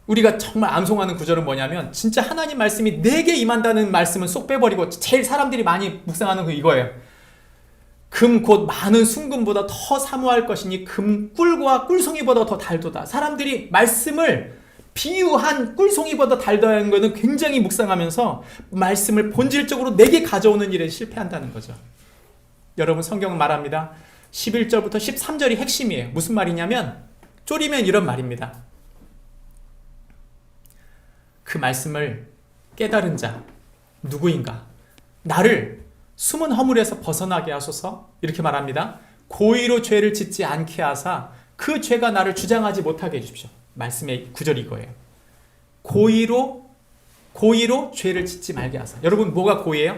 우리가 정말 암송하는 구절은 뭐냐면 진짜 하나님 말씀이 내게 임한다는 말씀은 쏙 빼버리고 제일 사람들이 많이 묵상하는 거 이거예요. 금 곧 많은 순금보다 더 사모할 것이니 금 꿀과 꿀송이보다 더 달도다. 사람들이 말씀을 비유한 꿀송이보다 달다는 것은 굉장히 묵상하면서 말씀을 본질적으로 내게 가져오는 일에 실패한다는 거죠. 여러분 성경은 말합니다. 11절부터 13절이 핵심이에요. 무슨 말이냐면 쪼리면 이런 말입니다. 그 말씀을 깨달은 자 누구인가? 나를 숨은 허물에서 벗어나게 하소서. 이렇게 말합니다. 고의로 죄를 짓지 않게 하사 그 죄가 나를 주장하지 못하게 해주십시오. 말씀의 구절이 이거예요. 고의로 죄를 짓지 말게 하사. 여러분 뭐가 고의예요?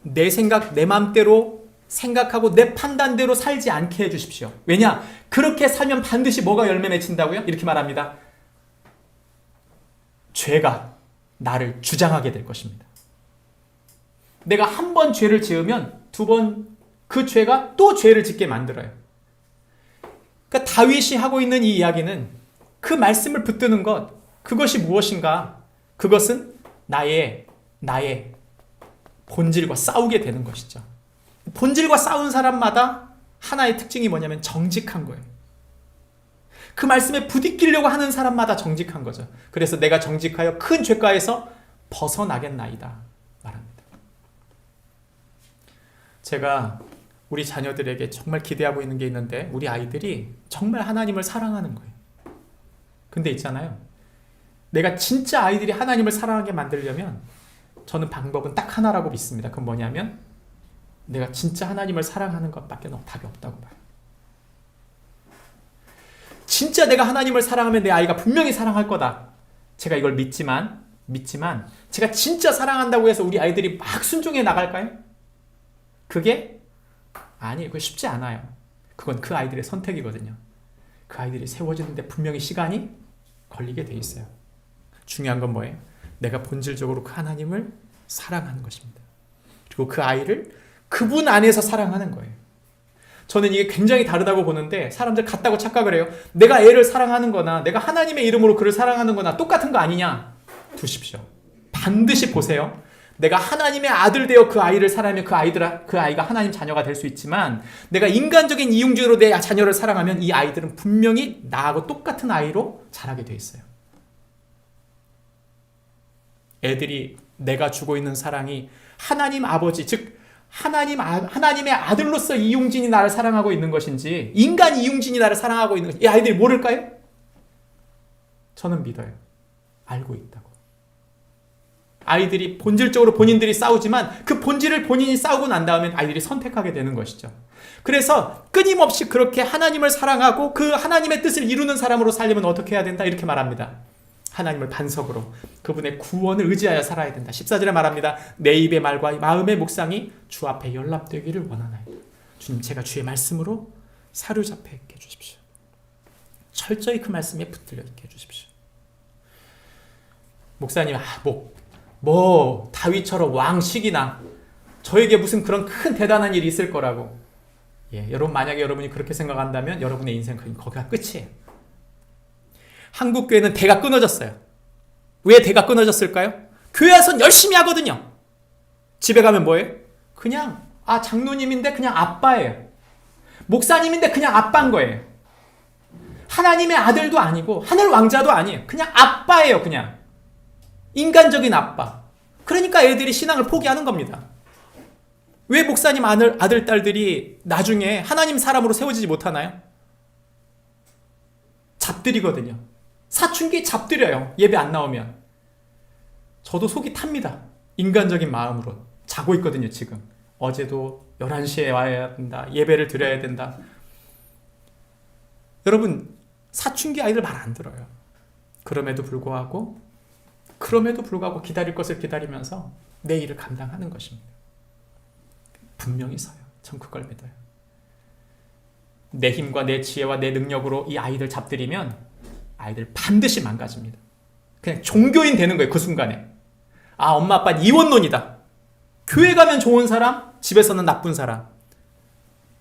내 생각 내 맘대로 생각하고 내 판단대로 살지 않게 해주십시오. 왜냐? 그렇게 살면 반드시 뭐가 열매 맺힌다고요? 이렇게 말합니다. 죄가 나를 주장하게 될 것입니다. 내가 한 번 죄를 지으면 두 번 그 죄가 또 죄를 짓게 만들어요. 그러니까 다윗이 하고 있는 이 이야기는 그 말씀을 붙드는 것, 그것이 무엇인가? 그것은 나의 본질과 싸우게 되는 것이죠. 본질과 싸운 사람마다 하나의 특징이 뭐냐면 정직한 거예요. 그 말씀에 부딪히려고 하는 사람마다 정직한 거죠. 그래서 내가 정직하여 큰 죄가에서 벗어나겠나이다 말합니다. 제가 우리 자녀들에게 정말 기대하고 있는 게 있는데 우리 아이들이 정말 하나님을 사랑하는 거예요. 근데 있잖아요. 내가 진짜 아이들이 하나님을 사랑하게 만들려면 저는 방법은 딱 하나라고 믿습니다. 그건 뭐냐면 내가 진짜 하나님을 사랑하는 것밖에 답이 없다고 봐요. 진짜 내가 하나님을 사랑하면 내 아이가 분명히 사랑할 거다. 제가 이걸 믿지만 제가 진짜 사랑한다고 해서 우리 아이들이 막 순종해 나갈까요? 그게 아니에요. 그거 쉽지 않아요. 그건 그 아이들의 선택이거든요. 그 아이들이 세워지는데 분명히 시간이 걸리게 돼 있어요. 중요한 건 뭐예요? 내가 본질적으로 그 하나님을 사랑하는 것입니다. 그리고 그 아이를 그분 안에서 사랑하는 거예요. 저는 이게 굉장히 다르다고 보는데 사람들 같다고 착각을 해요. 내가 애를 사랑하는 거나 내가 하나님의 이름으로 그를 사랑하는 거나 똑같은 거 아니냐? 두십시오. 반드시 보세요. 내가 하나님의 아들 되어 그 아이를 사랑하면 그 아이가 하나님 자녀가 될 수 있지만 내가 인간적인 이용주로 내 자녀를 사랑하면 이 아이들은 분명히 나하고 똑같은 아이로 자라게 돼 있어요. 애들이 내가 주고 있는 사랑이 하나님 아버지 즉 하나님의 아들로서 이용진이 나를 사랑하고 있는 것인지 인간 이용진이 나를 사랑하고 있는 것인지 이 아이들이 모를까요? 저는 믿어요. 알고 있다고. 아이들이 본질적으로 본인들이 싸우지만 그 본질을 본인이 싸우고 난 다음에 아이들이 선택하게 되는 것이죠. 그래서 끊임없이 그렇게 하나님을 사랑하고 그 하나님의 뜻을 이루는 사람으로 살려면 어떻게 해야 된다? 이렇게 말합니다. 하나님을 반석으로 그분의 구원을 의지하여 살아야 된다. 14절에 말합니다. 내 입의 말과 마음의 묵상이 주 앞에 연락되기를 원하나이다. 주님 제가 주의 말씀으로 사로잡혀 있게 해주십시오. 철저히 그 말씀에 붙들려 있게 해주십시오. 목사님 뭐 다윗처럼 왕식이나 저에게 무슨 그런 큰 대단한 일이 있을 거라고. 여러분 만약에 여러분이 그렇게 생각한다면 여러분의 인생은 거기가 끝이에요. 한국교회는 대가 끊어졌어요. 왜 대가 끊어졌을까요? 교회 와서 열심히 하거든요. 집에 가면 뭐예요? 그냥 장로님인데 그냥 아빠예요. 목사님인데 그냥 아빠인 거예요. 하나님의 아들도 아니고 하늘 왕자도 아니에요. 그냥 아빠예요. 그냥 인간적인 아빠. 그러니까 애들이 신앙을 포기하는 겁니다. 왜 목사님 아들 딸들이 나중에 하나님 사람으로 세워지지 못하나요? 잡들이거든요. 사춘기 잡들여요. 예배 안 나오면. 저도 속이 탑니다. 인간적인 마음으로. 자고 있거든요 지금. 어제도 11시에 와야 된다. 예배를 드려야 된다. 여러분 사춘기 아이들 말 안 들어요. 그럼에도 불구하고 기다릴 것을 기다리면서 내 일을 감당하는 것입니다. 분명히 서요. 전 그걸 믿어요. 내 힘과 내 지혜와 내 능력으로 이 아이들 잡들이면 아이들 반드시 망가집니다. 그냥 종교인 되는 거예요. 그 순간에. 아, 엄마 아빠는 이원론이다. 교회 가면 좋은 사람, 집에서는 나쁜 사람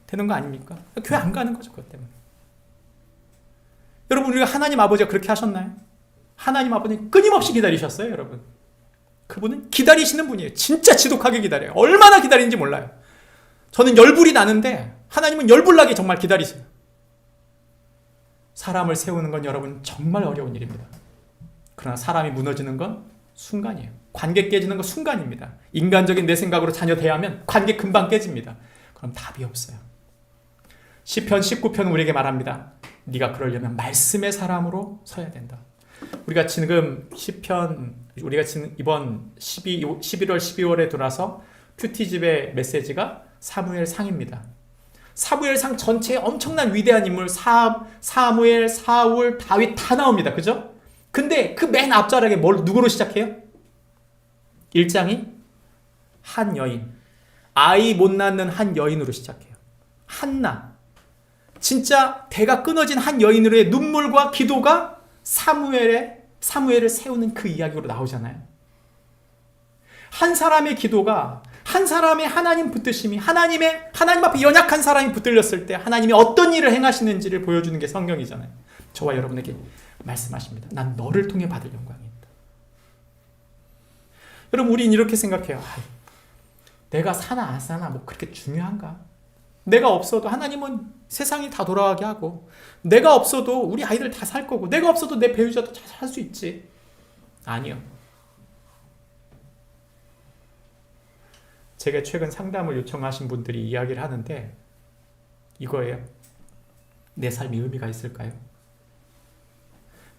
되는 거 아닙니까? 교회 안 가는 거죠. 그것 때문에. 여러분, 우리가 하나님 아버지가 그렇게 하셨나요? 하나님 아버지는 끊임없이 기다리셨어요. 여러분, 그분은 기다리시는 분이에요. 진짜 지독하게 기다려요. 얼마나 기다리는지 몰라요. 저는 열불이 나는데 하나님은 열불나게 정말 기다리세요. 사람을 세우는 건 여러분 정말 어려운 일입니다. 그러나 사람이 무너지는 건 순간이에요. 관계 깨지는 건 순간입니다. 인간적인 내 생각으로 자녀 대하면 관계 금방 깨집니다. 그럼 답이 없어요. 시편 19편은 우리에게 말합니다. 네가 그러려면 말씀의 사람으로 서야 된다. 우리가 지금 시편, 우리가 지금 이번 11월 12월에 들어와서 큐티집의 메시지가 사무엘상입니다. 사무엘상 전체에 엄청난 위대한 인물 사무엘, 사울, 다윗 다 나옵니다. 그죠? 근데 그 맨 앞자락에 누구로 시작해요? 1장이 한 여인, 아이 못 낳는 한 여인으로 시작해요. 한나. 진짜 대가 끊어진 한 여인으로의 눈물과 기도가 사무엘을 세우는 그 이야기로 나오잖아요. 한 사람의 기도가, 한 사람의 하나님 붙드심이, 하나님 앞에 연약한 사람이 붙들렸을 때 하나님이 어떤 일을 행하시는지를 보여주는 게 성경이잖아요. 저와 여러분에게 말씀하십니다. 난 너를 통해 받을 영광이 있다. 여러분, 우린 이렇게 생각해요. 내가 사나 안 사나 뭐 그렇게 중요한가? 내가 없어도 하나님은 세상이 다 돌아가게 하고, 내가 없어도 우리 아이들 다 살 거고, 내가 없어도 내 배우자도 다 살 수 있지. 아니요. 제가 최근 상담을 요청하신 분들이 이야기를 하는데 이거예요. 내 삶이 의미가 있을까요?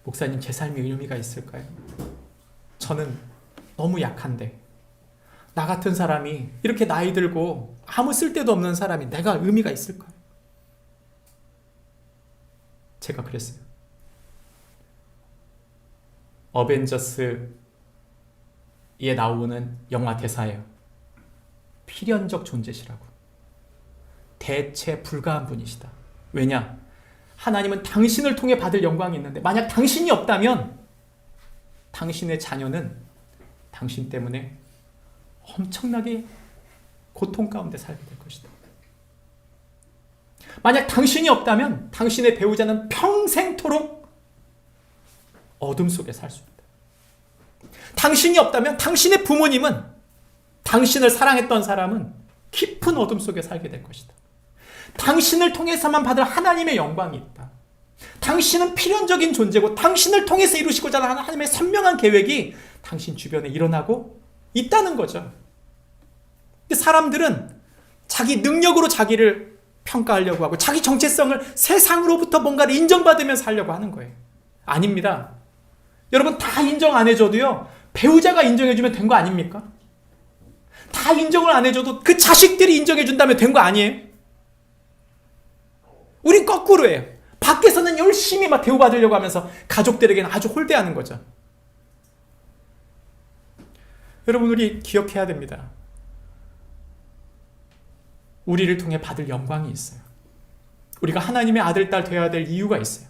목사님, 제 삶이 의미가 있을까요? 저는 너무 약한데 나 같은 사람이, 이렇게 나이 들고 아무 쓸데도 없는 사람이 내가 의미가 있을까요? 제가 그랬어요. 어벤져스에 나오는 영화 대사예요. 필연적 존재시라고. 대체 불가한 분이시다. 왜냐? 하나님은 당신을 통해 받을 영광이 있는데 만약 당신이 없다면 당신의 자녀는 당신 때문에 엄청나게 고통 가운데 살게 될 것이다. 만약 당신이 없다면 당신의 배우자는 평생토록 어둠 속에 살 수 있다. 당신이 없다면 당신의 부모님은, 당신을 사랑했던 사람은 깊은 어둠 속에 살게 될 것이다. 당신을 통해서만 받을 하나님의 영광이 있다. 당신은 필연적인 존재고 당신을 통해서 이루시고자 하는 하나님의 선명한 계획이 당신 주변에 일어나고 있다는 거죠. 근데 사람들은 자기 능력으로 자기를 평가하려고 하고 자기 정체성을 세상으로부터 뭔가를 인정받으면서 하려고 하는 거예요. 아닙니다. 여러분, 다 인정 안 해줘도요, 배우자가 인정해주면 된 거 아닙니까? 다 인정을 안 해줘도 그 자식들이 인정해준다면 된 거 아니에요? 우린 거꾸로예요. 밖에서는 열심히 막 대우받으려고 하면서 가족들에게는 아주 홀대하는 거죠. 여러분, 우리 기억해야 됩니다. 우리를 통해 받을 영광이 있어요. 우리가 하나님의 아들, 딸 되어야 될 이유가 있어요.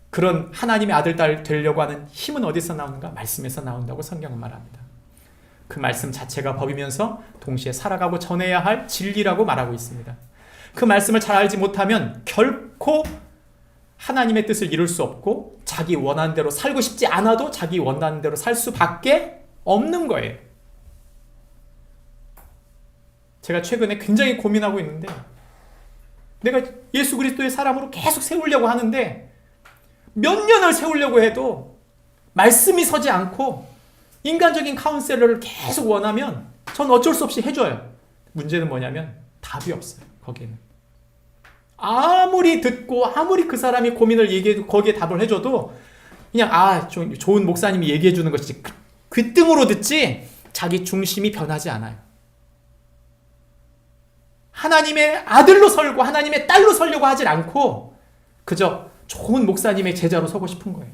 그런 하나님의 아들, 딸 되려고 하는 힘은 어디서 나오는가? 말씀에서 나온다고 성경은 말합니다. 그 말씀 자체가 법이면서 동시에 살아가고 전해야 할 진리라고 말하고 있습니다. 그 말씀을 잘 알지 못하면 결코 하나님의 뜻을 이룰 수 없고 자기 원하는 대로 살고 싶지 않아도 자기 원하는 대로 살 수밖에 없는 거예요. 제가 최근에 굉장히 고민하고 있는데, 내가 예수 그리스도의 사람으로 계속 세우려고 하는데 몇 년을 세우려고 해도 말씀이 서지 않고 인간적인 카운셀러를 계속 원하면 전 어쩔 수 없이 해줘요. 문제는 뭐냐면 답이 없어요. 거기에는 아무리 듣고 아무리 그 사람이 고민을 얘기해도 거기에 답을 해줘도 그냥 좋은 목사님이 얘기해 주는 것이지 귀등으로 듣지 자기 중심이 변하지 않아요. 하나님의 아들로 설고 하나님의 딸로 설려고 하질 않고 그저 좋은 목사님의 제자로 서고 싶은 거예요.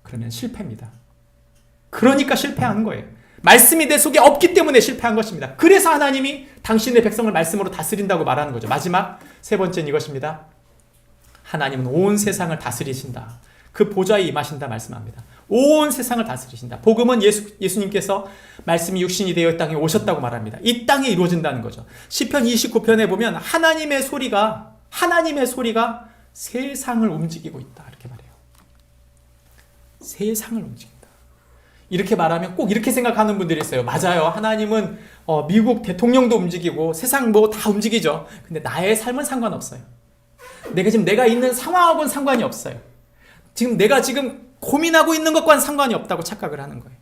그러면 실패입니다. 그러니까 실패하는 거예요. 말씀이 내 속에 없기 때문에 실패한 것입니다. 그래서 하나님이 당신의 백성을 말씀으로 다스린다고 말하는 거죠. 마지막 세 번째는 이것입니다. 하나님은 온 세상을 다스리신다. 그 보좌에 임하신다 말씀합니다. 온 세상을 다스리신다. 복음은 예수님께서 말씀이 육신이 되어 이 땅에 오셨다고 말합니다. 이 땅에 이루어진다는 거죠. 시편 29편에 보면 하나님의 소리가 세상을 움직이고 있다. 이렇게 말해요. 세상을 움직인다. 이렇게 말하면 꼭 이렇게 생각하는 분들이 있어요. 맞아요. 하나님은 미국 대통령도 움직이고 세상 뭐 다 움직이죠. 근데 나의 삶은 상관없어요. 내가 있는 상황하고는 상관이 없어요. 내가 지금 고민하고 있는 것과는 상관이 없다고 착각을 하는 거예요.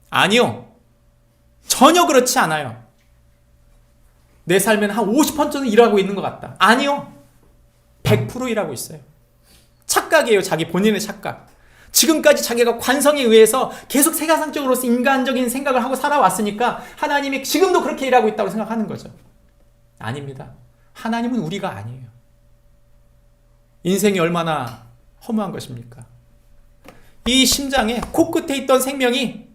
아니요. 전혀 그렇지 않아요. 내 삶에는 한 50%는 일하고 있는 것 같다. 아니요. 100% 일하고 있어요. 착각이에요. 자기 본인의 착각. 지금까지 자기가 관성에 의해서 계속 세가상적으로서 인간적인 생각을 하고 살아왔으니까 하나님이 지금도 그렇게 일하고 있다고 생각하는 거죠. 아닙니다. 하나님은 우리가 아니에요. 인생이 얼마나 허무한 것입니까? 이 심장에 코끝에 있던 생명이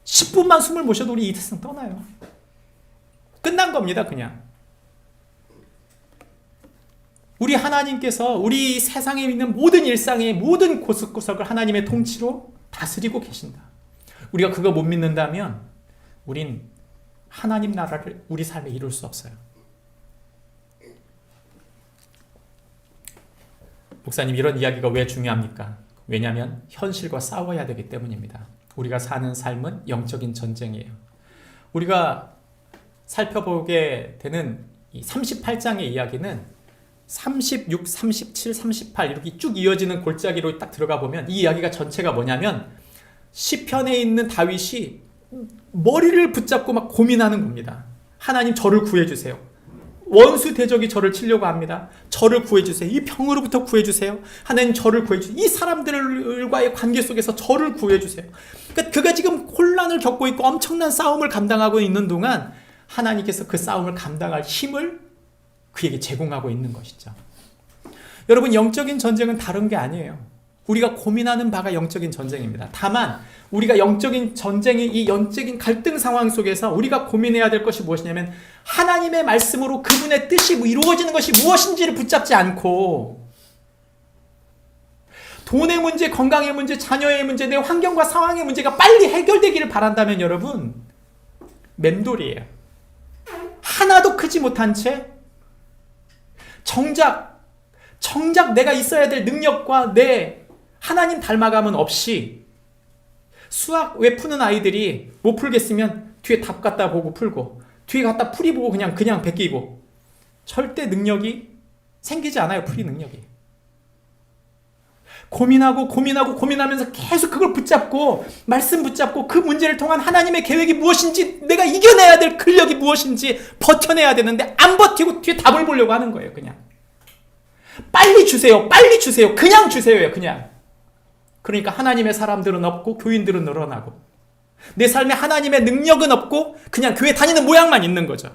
10분만 숨을 못 쉬어도 우리 이 세상 떠나요. 끝난 겁니다. 그냥. 우리 하나님께서 우리 세상에 있는 모든 일상의 모든 구석구석을 하나님의 통치로 다스리고 계신다. 우리가 그거 못 믿는다면 우린 하나님 나라를 우리 삶에 이룰 수 없어요. 목사님, 이런 이야기가 왜 중요합니까? 왜냐하면 현실과 싸워야 되기 때문입니다. 우리가 사는 삶은 영적인 전쟁이에요. 우리가 살펴보게 되는 이 38장의 이야기는 36, 37, 38 이렇게 쭉 이어지는 골짜기로 딱 들어가 보면 이 이야기가 전체가 뭐냐면 시편에 있는 다윗이 머리를 붙잡고 막 고민하는 겁니다. 하나님, 저를 구해주세요. 원수 대적이 저를 치려고 합니다. 저를 구해주세요. 이 병으로부터 구해주세요. 하나님, 저를 구해주세요. 이 사람들과의 관계 속에서 저를 구해주세요. 그러니까 그가 지금 혼란을 겪고 있고 엄청난 싸움을 감당하고 있는 동안 하나님께서 그 싸움을 감당할 힘을 그에게 제공하고 있는 것이죠. 여러분, 영적인 전쟁은 다른 게 아니에요. 우리가 고민하는 바가 영적인 전쟁입니다. 다만 우리가 영적인 전쟁의 이 영적인 갈등 상황 속에서 우리가 고민해야 될 것이 무엇이냐면 하나님의 말씀으로 그분의 뜻이 이루어지는 것이 무엇인지를 붙잡지 않고 돈의 문제, 건강의 문제, 자녀의 문제, 내 환경과 상황의 문제가 빨리 해결되기를 바란다면 여러분, 맴돌이에요. 하나도 크지 못한 채 정작 내가 있어야 될 능력과 내 하나님 닮아감은 없이 수학 왜 푸는 아이들이 못 풀겠으면 뒤에 답 갖다 보고 풀고 뒤에 갖다 풀이 보고 그냥 베끼고 절대 능력이 생기지 않아요. 풀이 능력이. 고민하면서 계속 그걸 붙잡고 말씀 붙잡고 그 문제를 통한 하나님의 계획이 무엇인지 내가 이겨내야 될 근력이 무엇인지 버텨내야 되는데 안 버티고 뒤에 답을 보려고 하는 거예요. 그냥 빨리 주세요. 그냥 주세요. 그냥. 그러니까 하나님의 사람들은 없고 교인들은 늘어나고 내 삶에 하나님의 능력은 없고 그냥 교회 다니는 모양만 있는 거죠.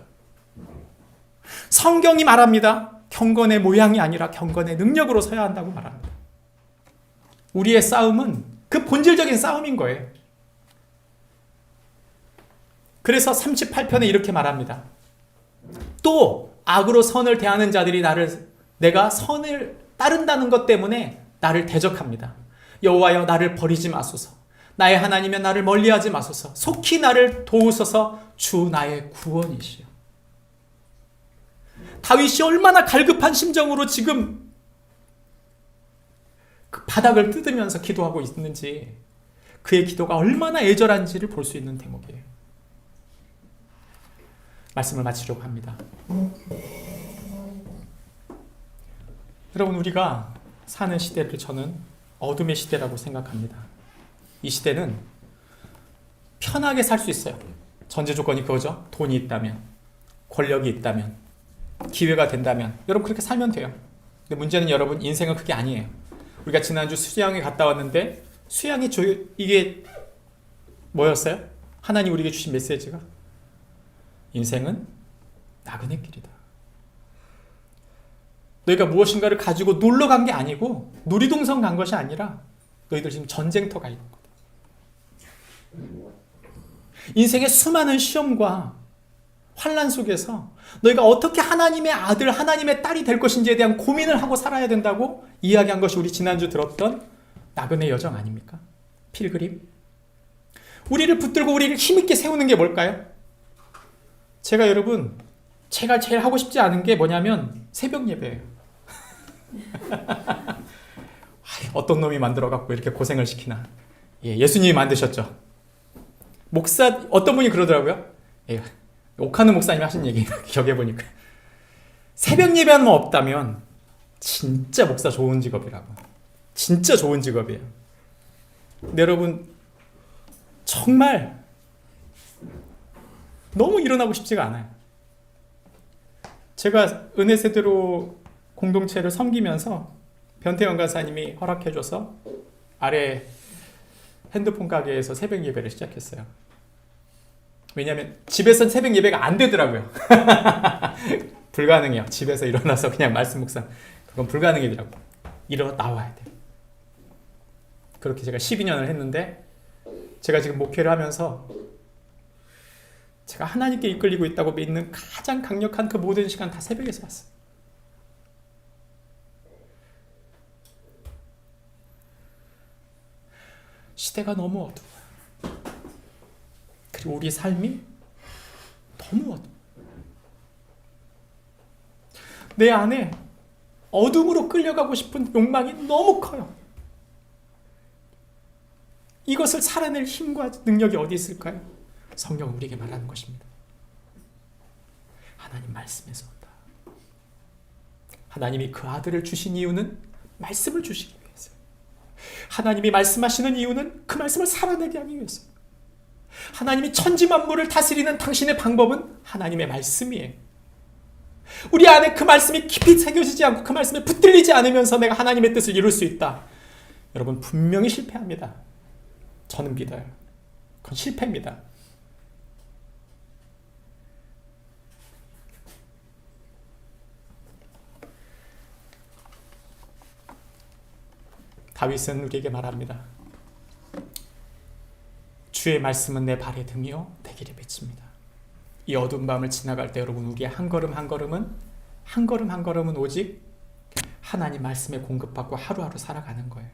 성경이 말합니다. 경건의 모양이 아니라 경건의 능력으로 서야 한다고 말합니다. 우리의 싸움은 그 본질적인 싸움인 거예요. 그래서 38편에 이렇게 말합니다. 또 악으로 선을 대하는 자들이 내가 선을 따른다는 것 때문에 나를 대적합니다. 여호와여, 나를 버리지 마소서. 나의 하나님여, 나를 멀리하지 마소서. 속히 나를 도우소서. 주 나의 구원이시여. 다윗이 얼마나 갈급한 심정으로 지금 그 바닥을 뜯으면서 기도하고 있는지, 그의 기도가 얼마나 애절한지를 볼 수 있는 대목이에요. 말씀을 마치려고 합니다. 여러분, 우리가 사는 시대를 저는 어둠의 시대라고 생각합니다. 이 시대는 편하게 살 수 있어요. 전제 조건이 그거죠. 돈이 있다면, 권력이 있다면, 기회가 된다면 여러분 그렇게 살면 돼요. 근데 문제는 여러분, 인생은 그게 아니에요. 우리가 지난주 수양에 갔다 왔는데 수양이 이게 뭐였어요? 하나님 우리에게 주신 메시지가 인생은 나그네 길이다. 너희가 무엇인가를 가지고 놀러 간 게 아니고 놀이동산 간 것이 아니라 너희들 지금 전쟁터가 있는 거다. 인생의 수많은 시험과 환난 속에서 너희가 어떻게 하나님의 아들, 하나님의 딸이 될 것인지에 대한 고민을 하고 살아야 된다고 이야기한 것이 우리 지난주 들었던 나그네 여정 아닙니까? 필그림. 우리를 붙들고 우리를 힘있게 세우는 게 뭘까요? 제가 제일 하고 싶지 않은 게 뭐냐면 새벽 예배예요. 어떤 놈이 만들어갖고 이렇게 고생을 시키나. 예수님이 만드셨죠. 어떤 분이 그러더라고요. 옥하는 목사님이 하신 얘기 기억해보니까 새벽 예배하는 거 없다면 진짜 목사 좋은 직업이라고. 진짜 좋은 직업이에요. 근데 여러분 정말 너무 일어나고 싶지가 않아요. 제가 은혜세대로 공동체를 섬기면서 변태영 간사님이 허락해줘서 아래 핸드폰 가게에서 새벽 예배를 시작했어요. 왜냐하면 집에서는 새벽 예배가 안 되더라고요. 불가능해요. 집에서 일어나서 그냥 말씀 묵상 그건 불가능이더라고요. 나와야 돼요. 그렇게 제가 12년을 했는데 제가 지금 목회를 하면서 제가 하나님께 이끌리고 있다고 믿는 가장 강력한 그 모든 시간 다 새벽에서 왔어요. 시대가 너무 어두워요. 그리고 우리 삶이 너무 어두워요. 내 안에 어둠으로 끌려가고 싶은 욕망이 너무 커요. 이것을 살아낼 힘과 능력이 어디 있을까요? 성경은 우리에게 말하는 것입니다. 하나님 말씀에서 온다. 하나님이 그 아들을 주신 이유는 말씀을 주시기 위해서. 하나님이 말씀하시는 이유는 그 말씀을 살아내게 하기 위해서. 하나님이 천지 만물을 다스리는 당신의 방법은 하나님의 말씀이에요. 우리 안에 그 말씀이 깊이 새겨지지 않고 그 말씀에 붙들리지 않으면서 내가 하나님의 뜻을 이룰 수 있다. 여러분 분명히 실패합니다. 저는 믿어요. 그건 실패입니다. 다윗은 우리에게 말합니다. 주의 말씀은 내 발의 등이요 내 길에 비칩니다. 이 어두운 밤을 지나갈 때 여러분 우리의 한 걸음 한 걸음은 오직 하나님 말씀에 공급받고 하루하루 살아가는 거예요.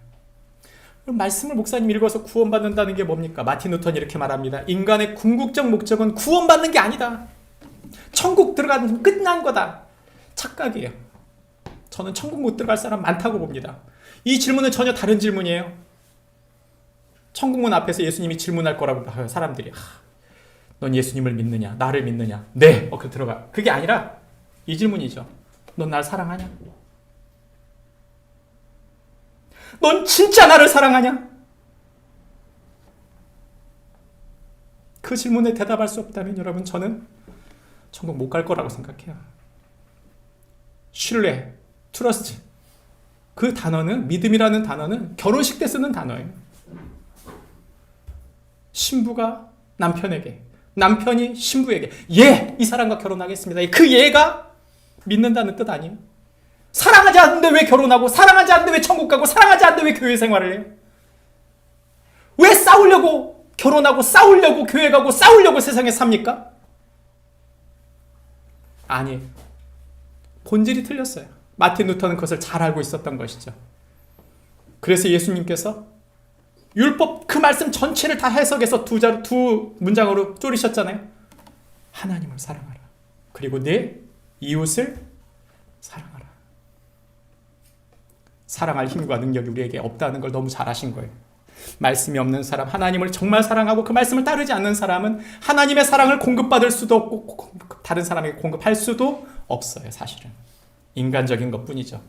말씀을 목사님 읽어서 구원받는다는 게 뭡니까? 마틴 루터는 이렇게 말합니다. 인간의 궁극적 목적은 구원받는 게 아니다. 천국 들어가면 끝난 거다. 착각이에요. 저는 천국 못 들어갈 사람 많다고 봅니다. 이 질문은 전혀 다른 질문이에요. 천국문 앞에서 예수님이 질문할 거라고 봐요. 사람들이. 넌 예수님을 믿느냐? 나를 믿느냐? 네. 그 들어가. 그게 아니라 이 질문이죠. 넌 날 사랑하냐? 넌 진짜 나를 사랑하냐? 그 질문에 대답할 수 없다면 여러분 저는 천국 못 갈 거라고 생각해요. 신뢰, 트러스트. 그 단어는 믿음이라는 단어는 결혼식 때 쓰는 단어예요. 신부가 남편에게, 남편이 신부에게 이 사람과 결혼하겠습니다. 그 예가 믿는다는 뜻 아니에요? 사랑하지 않는데 왜 결혼하고 사랑하지 않는데 왜 천국 가고 사랑하지 않는데 왜 교회 생활을 해요? 왜 싸우려고 결혼하고 싸우려고 교회 가고 싸우려고 세상에 삽니까? 아니에요. 본질이 틀렸어요. 마틴 루터는 그것을 잘 알고 있었던 것이죠. 그래서 예수님께서 율법 그 말씀 전체를 다 해석해서 두 문장으로 쪼리셨잖아요. 하나님을 사랑하라. 그리고 내 이웃을 사랑하라. 사랑할 힘과 능력이 우리에게 없다는 걸 너무 잘 아신 거예요. 말씀이 없는 사람, 하나님을 정말 사랑하고 그 말씀을 따르지 않는 사람은 하나님의 사랑을 공급받을 수도 없고 다른 사람에게 공급할 수도 없어요. 사실은 인간적인 것뿐이죠.